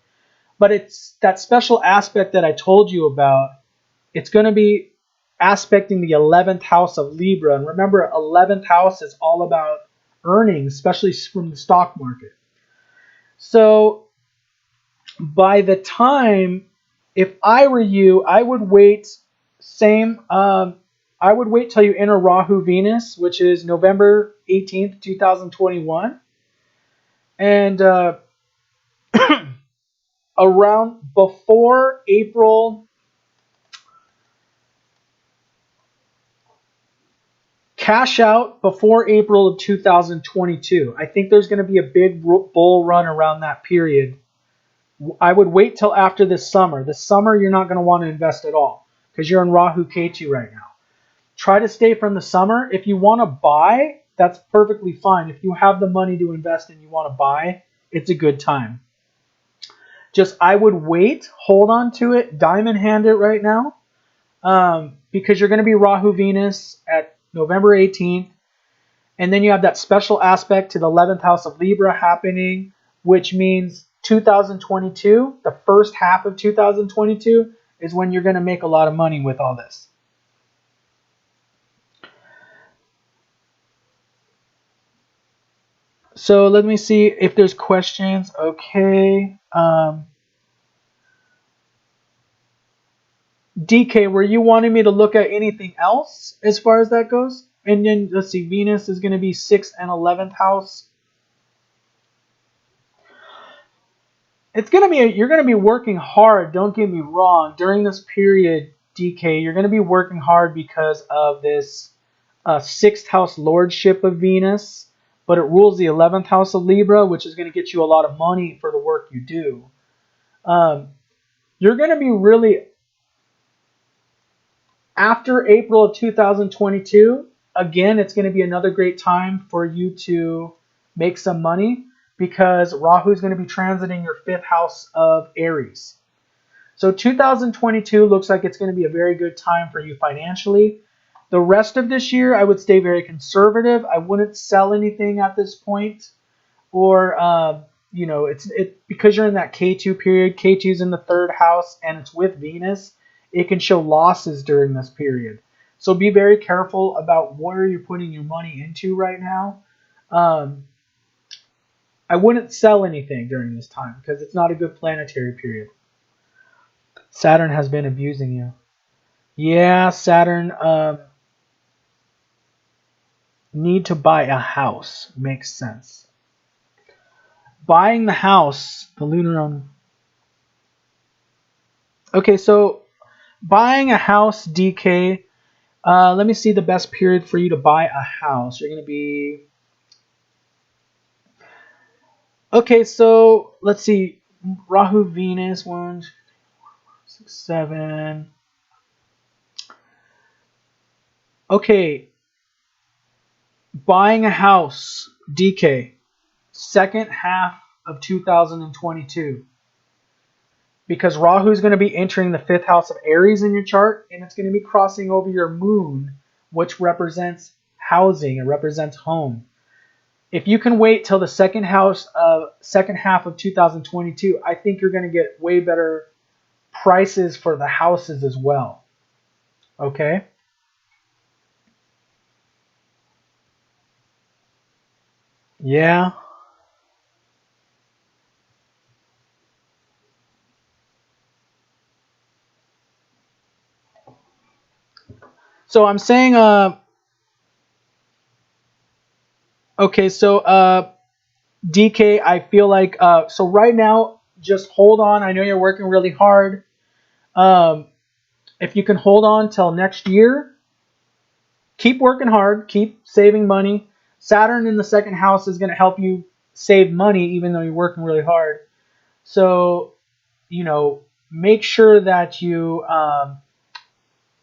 A: but it's that special aspect that I told you about. It's going to be aspecting the 11th house of Libra. And remember, 11th house is all about earnings, especially from the stock market. So by the time, if I were you, I would wait. I would wait till you enter Rahu Venus, which is November 18th, 2021, and around before April. Cash out before April of 2022. I think there's going to be a big bull run around that period. I would wait till after this summer. This summer, you're not going to want to invest at all because you're in Rahu Ketu right now. Try to stay from the summer. If you want to buy, that's perfectly fine. If you have the money to invest and you want to buy, it's a good time. Just, I would wait, hold on to it, diamond hand it right now, because you're going to be Rahu Venus at November 18th. And then you have that special aspect to the 11th house of Libra happening, which means 2022, the first half of 2022, is when you're going to make a lot of money with all this. So let me see if there's questions. Okay. DK, were you wanting me to look at anything else as far as that goes? And then let's see, Venus is going to be 6th and 11th house. It's going to be you're going to be working hard. Don't get me wrong. During this period, DK, you're going to be working hard because of this 6th house lordship of Venus. But it rules the 11th house of Libra, which is going to get you a lot of money for the work you do. You're going to be really, after April of 2022, again, it's going to be another great time for you to make some money because Rahu is going to be transiting your 5th house of Aries. So 2022 looks like it's going to be a very good time for you financially. The rest of this year, I would stay very conservative. I wouldn't sell anything at this point, or you know, it's because you're in that K2 period. K2 is in the 3rd house, and it's with Venus. It can show losses during this period, so be very careful about where you're putting your money into right now. I wouldn't sell anything during this time because it's not a good planetary period. Saturn has been abusing you. Yeah, Saturn. Need to buy a house. Makes sense. Buying the house, the lunar on. Okay, so buying a house, DK. Let me see the best period for you to buy a house. You're going to be. Okay, so let's see. Rahu Venus, 1, 2, 3, 4, 5, 6, 7. Okay. Buying a house, DK, second half of 2022. Because Rahu is going to be entering the 5th house of Aries in your chart, and it's going to be crossing over your moon, which represents housing, it represents home. If you can wait till the second half of 2022, I think you're going to get way better prices for the houses as well. Okay? Yeah. So I'm saying, okay, so DK, I feel like, so right now, just hold on. I know you're working really hard. If you can hold on till next year, keep working hard, keep saving money. Saturn in the 2nd house is going to help you save money even though you're working really hard. So, you know, make sure that you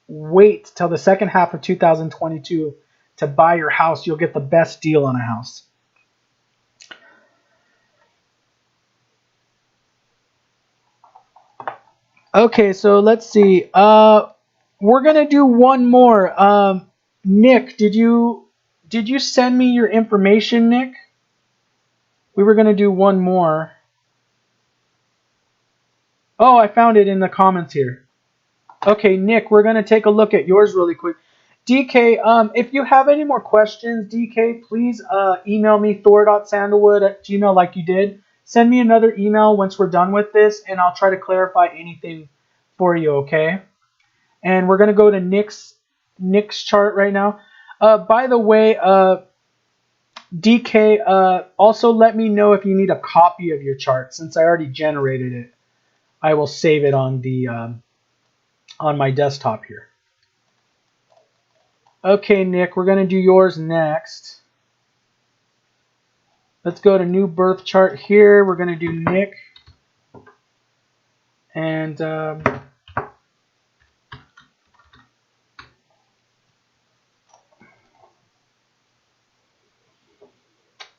A: wait till the second half of 2022 to buy your house. You'll get the best deal on a house. Okay, so let's see. We're gonna do one more. Nick, did you did you send me your information, Nick? We were going to do one more. Oh, I found it in the comments here. Okay, Nick, we're going to take a look at yours really quick. DK, if you have any more questions, DK, please email me, thor.sandalwood@gmail.com like you did. Send me another email once we're done with this, and I'll try to clarify anything for you, okay? And we're going to go to Nick's chart right now. By the way, DK, also let me know if you need a copy of your chart. Since I already generated it, I will save it on the on my desktop here. Okay, Nick, we're going to do yours next. Let's go to new birth chart here. We're going to do Nick. And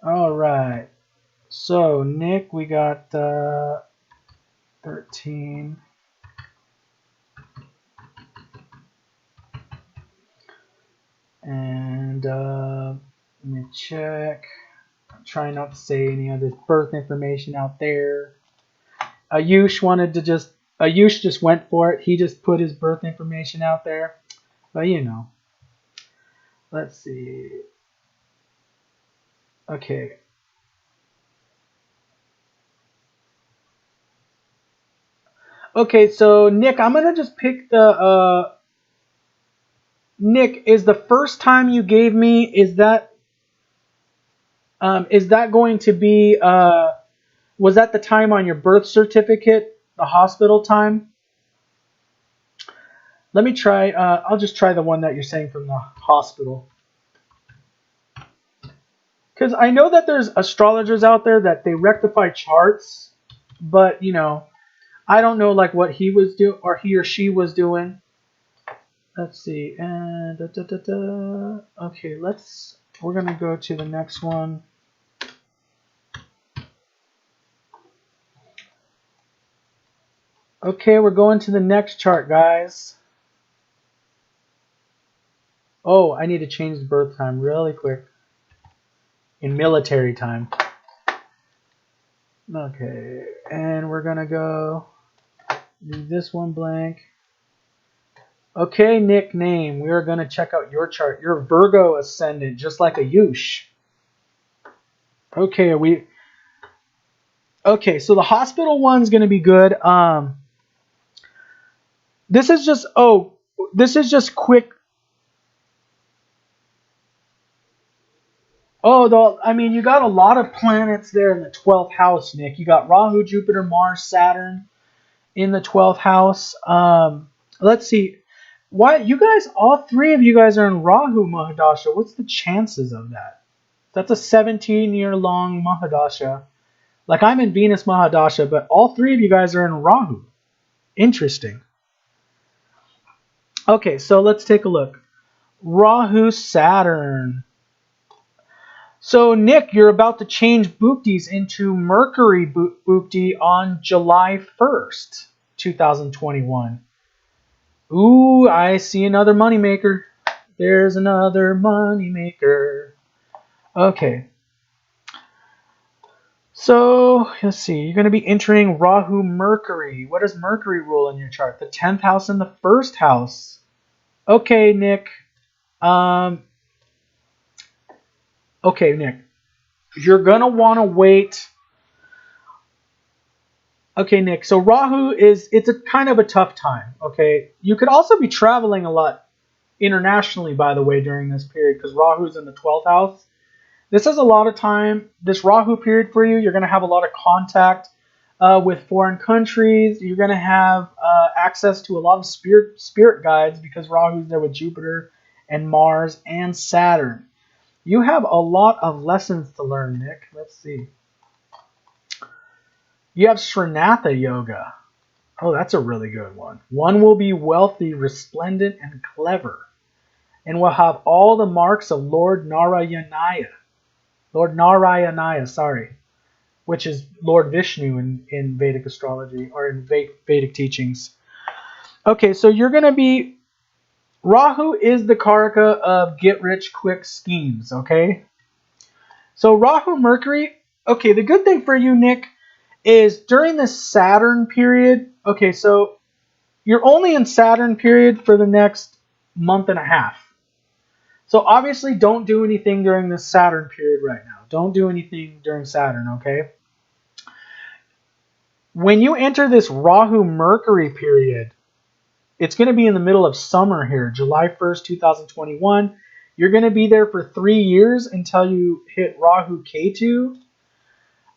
A: all right. So, Nick, we got 13. And let me check. I'm trying not to say any other birth information out there. Ayush just went for it. He just put his birth information out there. But you know. Let's see. Okay. Okay, so Nick, I'm gonna just pick the Nick, is the first time you gave me, is that going to be, was that the time on your birth certificate, the hospital time? Let me try, I'll just try the one that you're saying from the hospital. Because I know that there's astrologers out there that they rectify charts, but, you know, I don't know like what he was doing, or he or she was doing. Let's see, and okay, we're gonna go to the next one. Okay, we're going to the next chart, guys. Oh, I need to change the birth time really quick. In military time. Okay, and we're gonna go leave this one blank. Okay, nickname. We are going to check out your chart. You're Virgo ascendant, just like Ayush. Okay, Okay, so the hospital one's going to be good. This is just quick. Oh, I mean, you got a lot of planets there in the 12th house, Nick. You got Rahu, Jupiter, Mars, Saturn in the 12th house. Let's see. Why you guys, all three of you guys are in Rahu Mahadasha. What's the chances of that? That's a 17-year-long Mahadasha. Like, I'm in Venus Mahadasha, but all three of you guys are in Rahu. Interesting. Okay, so let's take a look. Rahu Saturn. So, Nick, you're about to change Bhuktis into Mercury Bhukti on July 1st, 2021. Ooh, I see another moneymaker. There's another moneymaker. Okay. So, let's see. You're going to be entering Rahu Mercury. What does Mercury rule in your chart? The 10th house and the 1st house. Okay, Nick. Okay, Nick. You're going to want to wait. Okay, Nick, so Rahu it's a kind of a tough time, okay? You could also be traveling a lot internationally, by the way, during this period, because Rahu's in the 12th house. This is a lot of time, this Rahu period for you. You're going to have a lot of contact with foreign countries. You're going to have access to a lot of spirit guides, because Rahu's there with Jupiter and Mars and Saturn. You have a lot of lessons to learn, Nick. Let's see. You have Srinatha Yoga. Oh, that's a really good one. One will be wealthy, resplendent, and clever, and will have all the marks of Lord Narayanaya. Lord Narayanaya, sorry, which is Lord Vishnu in Vedic astrology, or in Vedic teachings. Okay, so you're going to be Rahu is the karaka of get-rich-quick schemes, okay? So Rahu Mercury, okay, the good thing for you, Nick, is during the Saturn period, okay, so you're only in Saturn period for the next month and a half. So obviously don't do anything during the Saturn period right now. Don't do anything during Saturn, okay? When you enter this Rahu Mercury period, it's going to be in the middle of summer here, July 1st, 2021. You're going to be there for 3 years until you hit Rahu Ketu.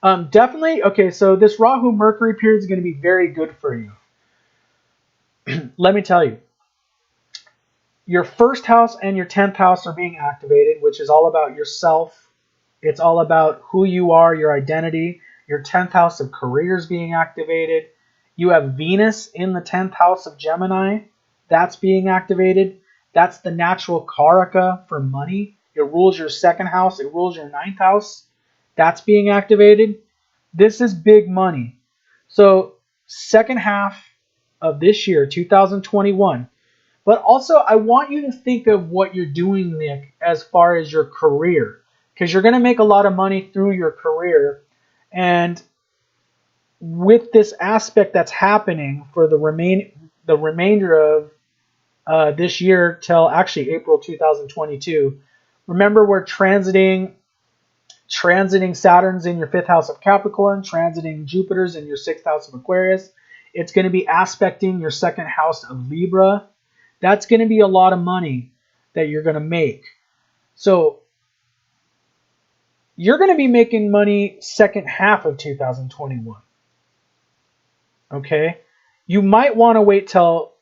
A: Definitely, okay, so this Rahu Mercury period is going to be very good for you. Let me tell you. Your first house and your 10th house are being activated, which is all about yourself. It's all about who you are, your identity. Your 10th house of career is being activated. You have Venus in the 10th house of Gemini. That's being activated. That's the natural karaka for money. It rules your second house. It rules your 9th house. That's being activated. This is big money. So second half of this year, 2021. But also, I want you to think of what you're doing, Nick, as far as your career. Because you're going to make a lot of money through your career. And with this aspect that's happening for the remainder of this year till actually April 2022, remember we're transiting Saturn's in your 5th house of Capricorn, transiting Jupiter's in your 6th house of Aquarius. It's going to be aspecting your 2nd house of Libra. That's going to be a lot of money that you're going to make. So you're going to be making money second half of 2021. Okay? You might want to wait till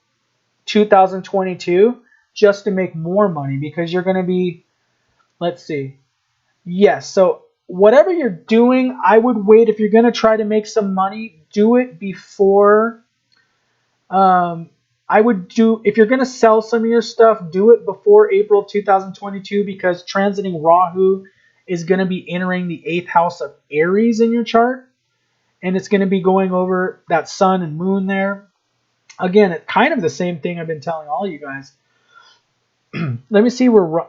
A: 2022 just to make more money because you're going to be, let's see. Yes, so whatever you're doing, I would wait. If you're going to try to make some money, do it before, if you're going to sell some of your stuff, do it before April 2022 because transiting Rahu is going to be entering the 8th house of Aries in your chart. And it's going to be going over that sun and moon there. Again, it's kind of the same thing I've been telling all you guys. Let me see where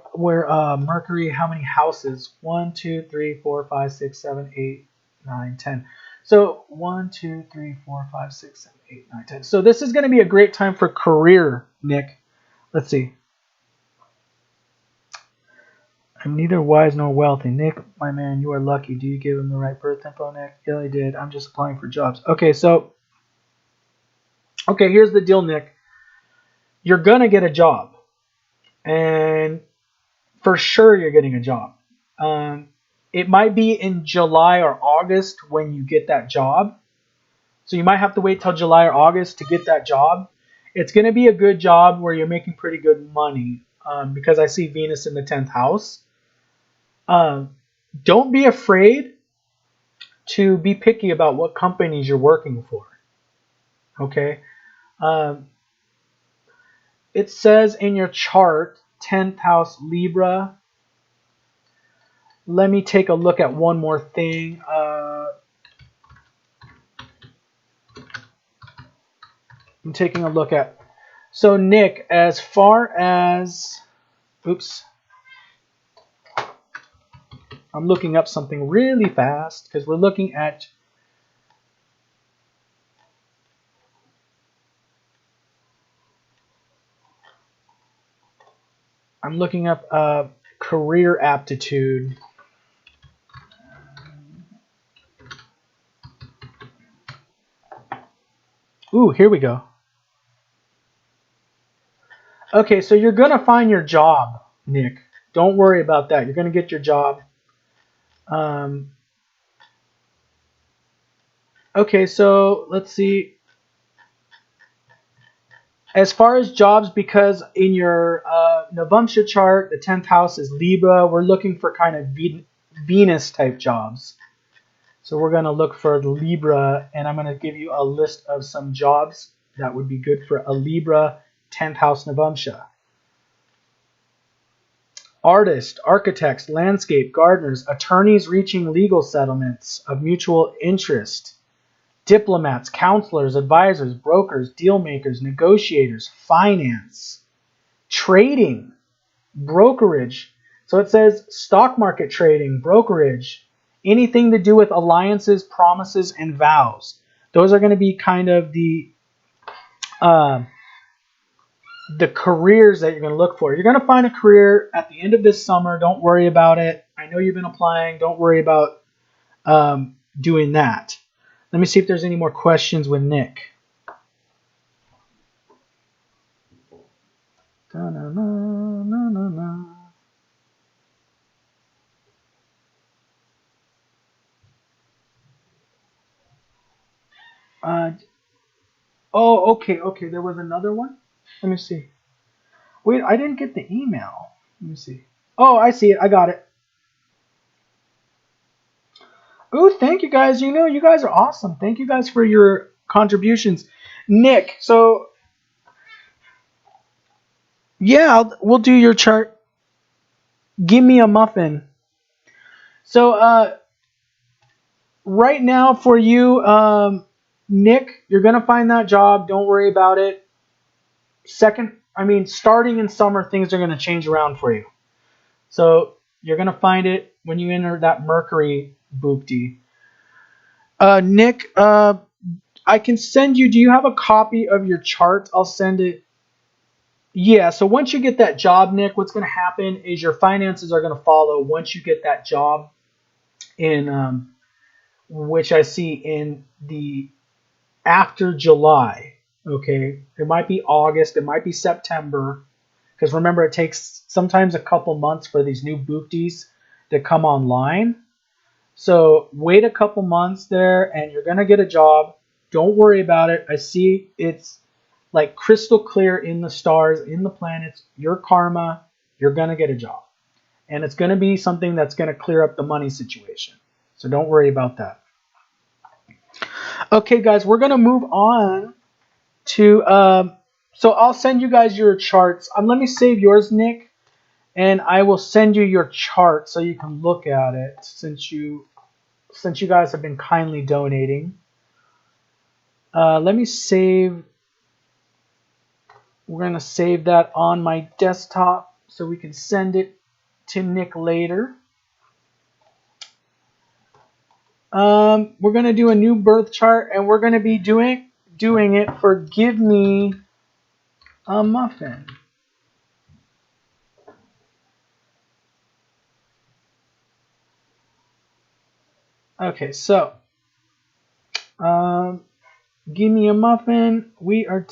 A: Mercury, how many houses? 1, 2, 3, 4, 5, 6, 7, 8, 9, 10. So 1, 2, 3, 4, 5, 6, 7, 8, 9, 10. So this is going to be a great time for career, Nick. Let's see. I'm neither wise nor wealthy. Nick, my man, you are lucky. Do you give him the right birth info, Nick? Yeah, I did. I'm just applying for jobs. Okay, here's the deal, Nick. You're going to get a job. And for sure you're getting a job. It might be in July or August when you get that job. So you might have to wait till July or August to get that job. It's going to be a good job where you're making pretty good money because I see Venus in the 10th house. Don't be afraid to be picky about what companies you're working for. Okay? It says in your chart, 10th house Libra. Let me take a look at one more thing. I'm taking a look at. So Nick, as far as, oops. I'm looking up something really fast because we're looking at I'm looking up career aptitude. Ooh, here we go. Okay, so you're going to find your job, Nick. Don't worry about that. You're going to get your job. Okay, so let's see. As far as jobs, because in your Navamsha chart, the 10th house is Libra, we're looking for kind of Venus type jobs. So we're going to look for Libra, and I'm going to give you a list of some jobs that would be good for a Libra 10th house Navamsha. Artists, architects, landscape gardeners, attorneys reaching legal settlements of mutual interest, diplomats, counselors, advisors, brokers, deal makers, negotiators, finance. Trading, brokerage. So it says stock market trading, brokerage, anything to do with alliances, promises, and vows. Those are going to be kind of uh, the careers that you're going to look for. You're going to find a career at the end of this summer. Don't worry about it. I know you've been applying. Don't worry about doing that. Let me see if there's any more questions with Nick. Oh, okay. There was another one. Let me see. Wait, I didn't get the email. Let me see. Oh, I see it. I got it. Ooh, thank you guys. You know, you guys are awesome. Thank you guys for your contributions. Nick, so yeah, we'll do your chart. Give me a muffin. So right now for you, Nick, you're gonna find that job. Don't worry about it. Starting in summer, things are gonna change around for you. So you're gonna find it when you enter that Mercury boopty. Nick, I can send you. Do you have a copy of your chart? I'll send it. Yeah, so once you get that job, Nick, what's going to happen is your finances are going to follow once you get that job in, which I see in the after July. Okay, it might be August, it might be September, because remember it takes sometimes a couple months for these new boopties to come online. So wait a couple months there, and you're going to get a job. Don't worry about it. I see it's like crystal clear in the stars, in the planets, your karma, you're going to get a job. And it's going to be something that's going to clear up the money situation. So don't worry about that. Okay, guys, we're going to move on to, so I'll send you guys your charts. Let me save yours, Nick, and I will send you your chart so you can look at it since you guys have been kindly donating. Let me save. We're going to save that on my desktop so we can send it to Nick later. We're going to do a new birth chart, and we're going to be doing it for Give Me a Muffin. Okay, so Give Me a Muffin. We are.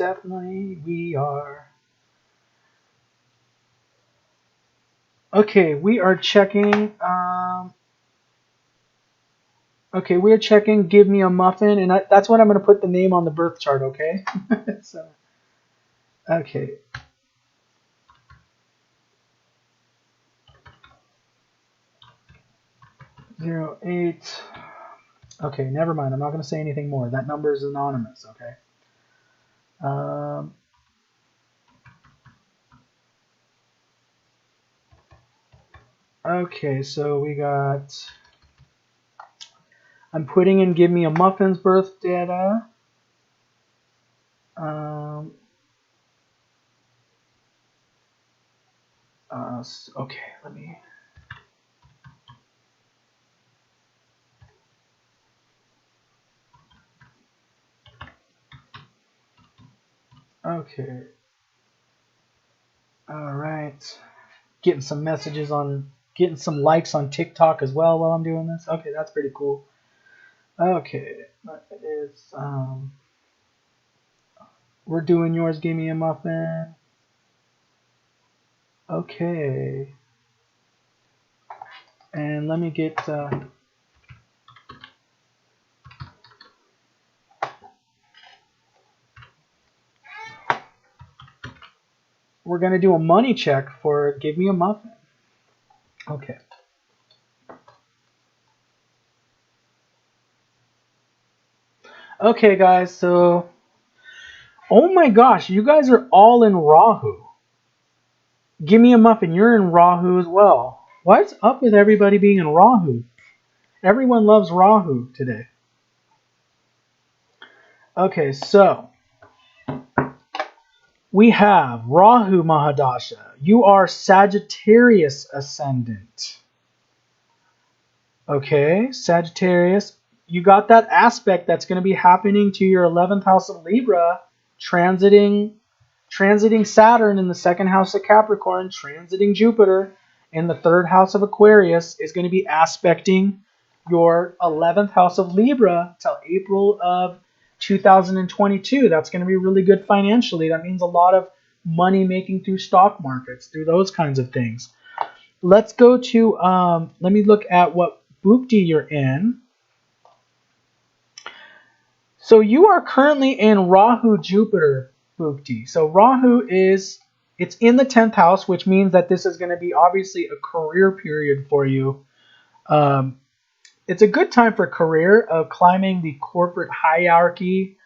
A: Okay, we are checking. Okay, we're checking Give Me a Muffin, and that's what I'm going to put the name on the birth chart, okay? So, okay. Zero 08. Okay, never mind. I'm not going to say anything more. That number is anonymous, okay? Okay, so we got... I'm putting in Give Me a Muffin's birth data. Okay, let me... Okay. Alright. Getting some messages on... Getting some likes on TikTok as well while I'm doing this. Okay, that's pretty cool. Okay. It's, we're doing yours, Give Me a Muffin. Okay. And let me get... we're going to do a money check for Give Me a Muffin. Okay. Okay, guys, so... Oh my gosh, you guys are all in Rahu. Give Me a Muffin, you're in Rahu as well. What's up with everybody being in Rahu? Everyone loves Rahu today. Okay, so... We have Rahu Mahadasha. You are Sagittarius ascendant. Okay, Sagittarius. You got that aspect that's going to be happening to your 11th house of Libra, transiting Saturn in the 2nd house of Capricorn, transiting Jupiter in the 3rd house of Aquarius, is going to be aspecting your 11th house of Libra till April of 2022. That's going to be really good financially. That means a lot of money making through stock markets, through those kinds of things. Let's go to, let me look at what Bhukti you're in. So you are currently in Rahu Jupiter Bhukti. So Rahu it's in the 10th house, which means that this is going to be obviously a career period for you. It's a good time for career of climbing the corporate hierarchy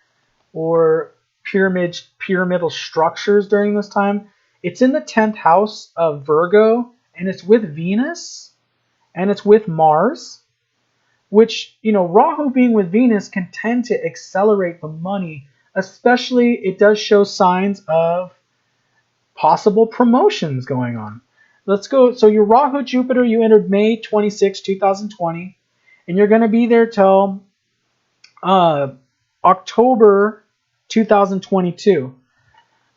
A: or pyramidal structures during this time. It's in the 10th house of Virgo, and it's with Venus, and it's with Mars, which, Rahu being with Venus can tend to accelerate the money, especially it does show signs of possible promotions going on. Let's go. So your Rahu Jupiter, you entered May 26, 2020, and you're going to be there till October 2022.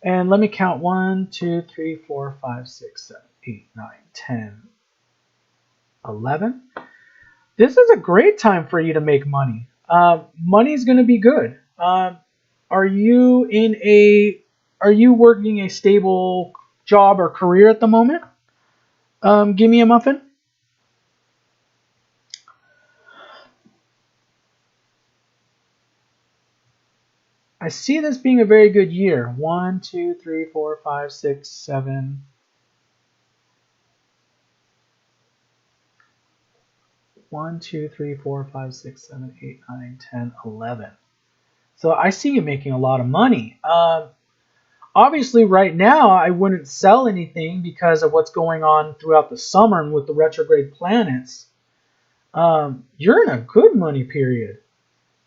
A: And let me count 1, 2, 3, 4, 5, 6, 7, 8, 9, 10, 11. This is a great time for you to make money. Money's going to be good. Are you working a stable job or career at the moment? Give me a muffin. I see this being a very good year. 1, 2, 3, 4, 5, 6, 7. 1, 2, 3, 4, 5, 6, 7, 8, 9, 10, 11. So I see you making a lot of money. Obviously, right now, I wouldn't sell anything because of what's going on throughout the summer and with the retrograde planets. You're in a good money period.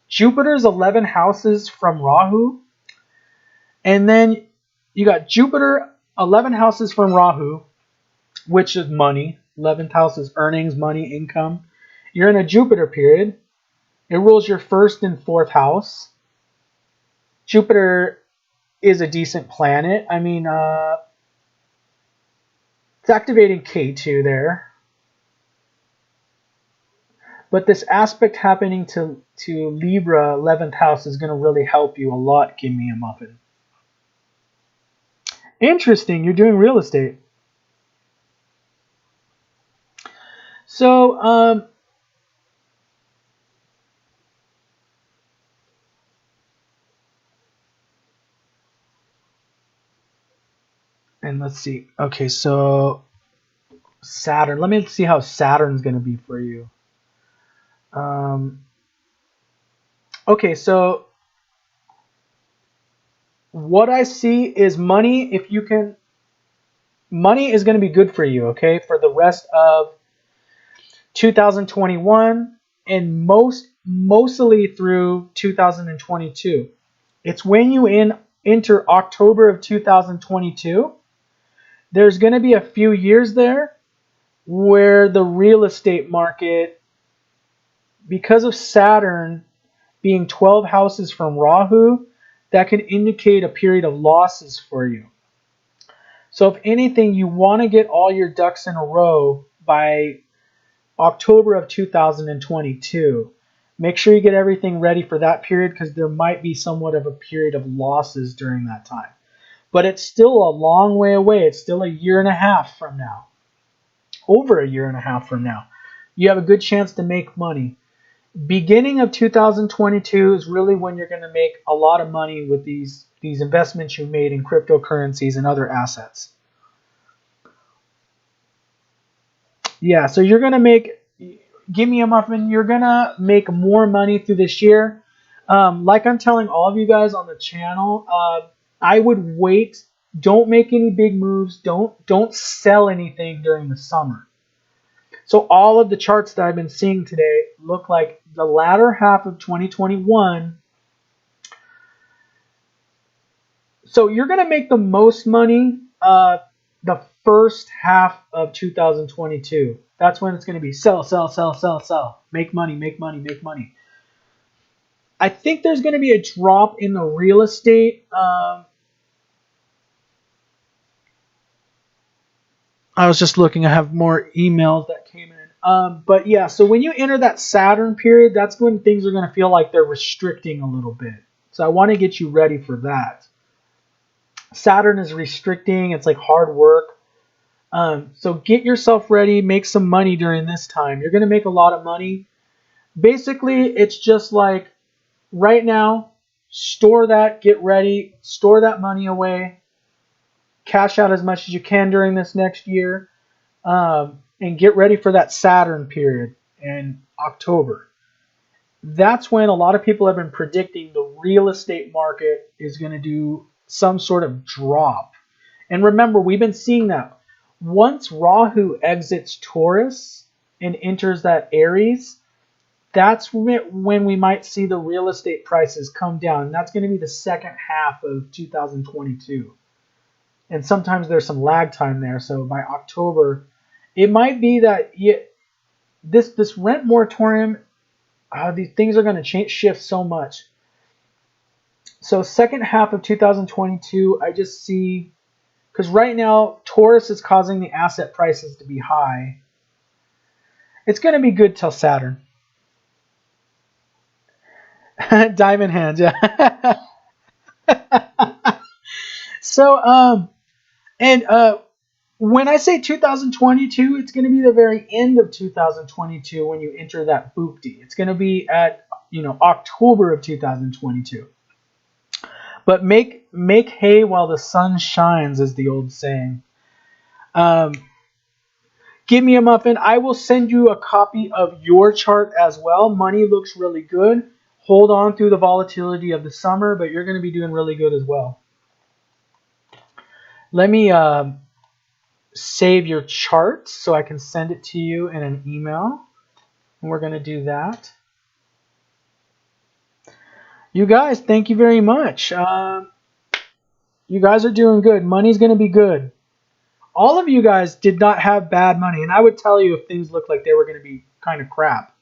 A: Jupiter's 11 houses from Rahu. And then you got Jupiter, 11 houses from Rahu, which is money. 11th house is earnings, money, income. You're in a Jupiter period. It rules your 1st and 4th house. Jupiter is a decent planet. I mean, it's activating K2 there. But this aspect happening to Libra, 11th house, is going to really help you a lot. Give me a muffin. Interesting. You're doing real estate. So, and let's see. Okay, so Saturn. Let me see how Saturn's going to be for you. Okay, so what I see is money. If you can, money is going to be good for you, okay, for the rest of 2021 and mostly through 2022. It's when you enter October of 2022, there's going to be a few years there where the real estate market, because of Saturn being 12 houses from Rahu, that could indicate a period of losses for you. So if anything, you want to get all your ducks in a row by October of 2022. Make sure you get everything ready for that period because there might be somewhat of a period of losses during that time. But it's still a long way away. It's still a year and a half from now. Over a year and a half from now. You have a good chance to make money. Beginning of 2022 is really when you're going to make a lot of money with these investments you made in cryptocurrencies and other assets. Yeah, so you're going to make, give me a muffin, you're going to make more money through this year. Like I'm telling all of you guys on the channel, I would wait. Don't make any big moves. Don't sell anything during the summer. So all of the charts that I've been seeing today look like the latter half of 2021 So you're going to make the most money the first half of 2022. That's when it's going to be sell, sell, sell, sell, sell. Make money, make money, make money. I think there's going to be a drop in the real estate. I was just looking. I have more emails that came in. But yeah, so when you enter that Saturn period, that's when things are going to feel like they're restricting a little bit. So I want to get you ready for that. Saturn is restricting. It's like hard work. So get yourself ready. Make some money during this time. You're going to make a lot of money. Basically, it's just like right now, store that, get ready, store that money away, cash out as much as you can during this next year, and get ready for that Saturn period in October. That's when a lot of people have been predicting the real estate market is going to do some sort of drop. And remember, we've been seeing that. Once Rahu exits Taurus and enters that Aries, that's when we might see the real estate prices come down. And that's going to be the second half of 2022. And sometimes there's some lag time there. So by October, it might be that this rent moratorium, these things are going to shift so much. So second half of 2022, I just see, because right now Taurus is causing the asset prices to be high. It's going to be good till Saturn. Diamond hands, yeah. So, when I say 2022, it's going to be the very end of 2022 when you enter that Bhukti. It's going to be at October of 2022. But make hay while the sun shines, is the old saying. Give me a muffin. I will send you a copy of your chart as well. Money looks really good. Hold on through the volatility of the summer, but you're going to be doing really good as well. Let me save your chart so I can send it to you in an email. And we're going to do that. You guys, thank you very much. You guys are doing good. Money's going to be good. All of you guys did not have bad money. And I would tell you if things looked like they were going to be kind of crap.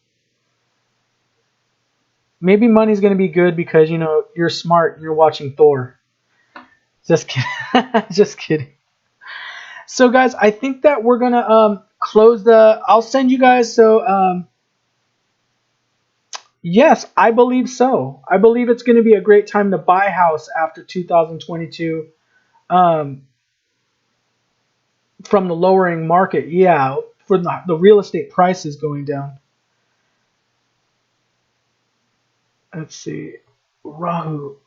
A: Maybe money's going to be good because, you're smart and you're watching Thor. Just kidding. Just kidding. So, guys, I think that we're going to close I'll send you guys. So, yes, I believe so. I believe it's going to be a great time to buy a house after 2022 from the lowering market. Yeah, for the real estate prices going down. Let's see. Rahu.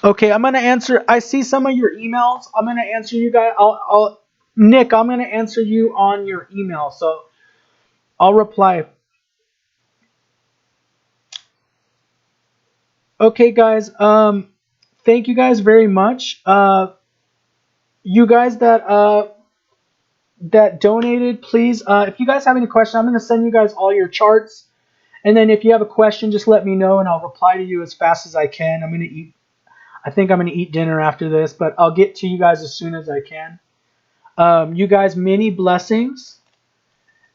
A: Okay, I'm going to answer. I see some of your emails. I'm going to answer you guys. Nick, I'm going to answer you on your email. So I'll reply. Okay, guys. Thank you guys very much. You guys that donated, please, if you guys have any questions, I'm going to send you guys all your charts. And then if you have a question, just let me know and I'll reply to you as fast as I can. I think I'm going to eat dinner after this, but I'll get to you guys as soon as I can. You guys, many blessings.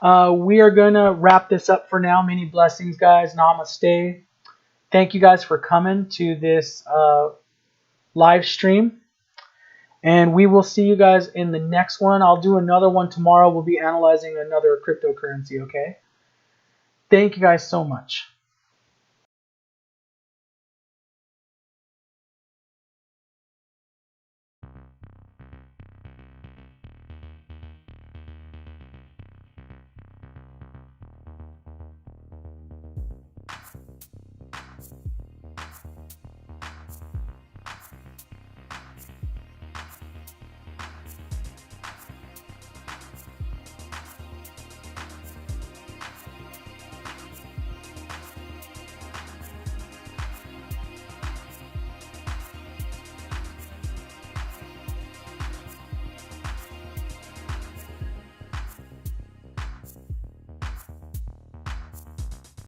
A: We are going to wrap this up for now. Many blessings, guys. Namaste. Thank you guys for coming to this live stream. And we will see you guys in the next one. I'll do another one tomorrow. We'll be analyzing another cryptocurrency, okay? Thank you guys so much.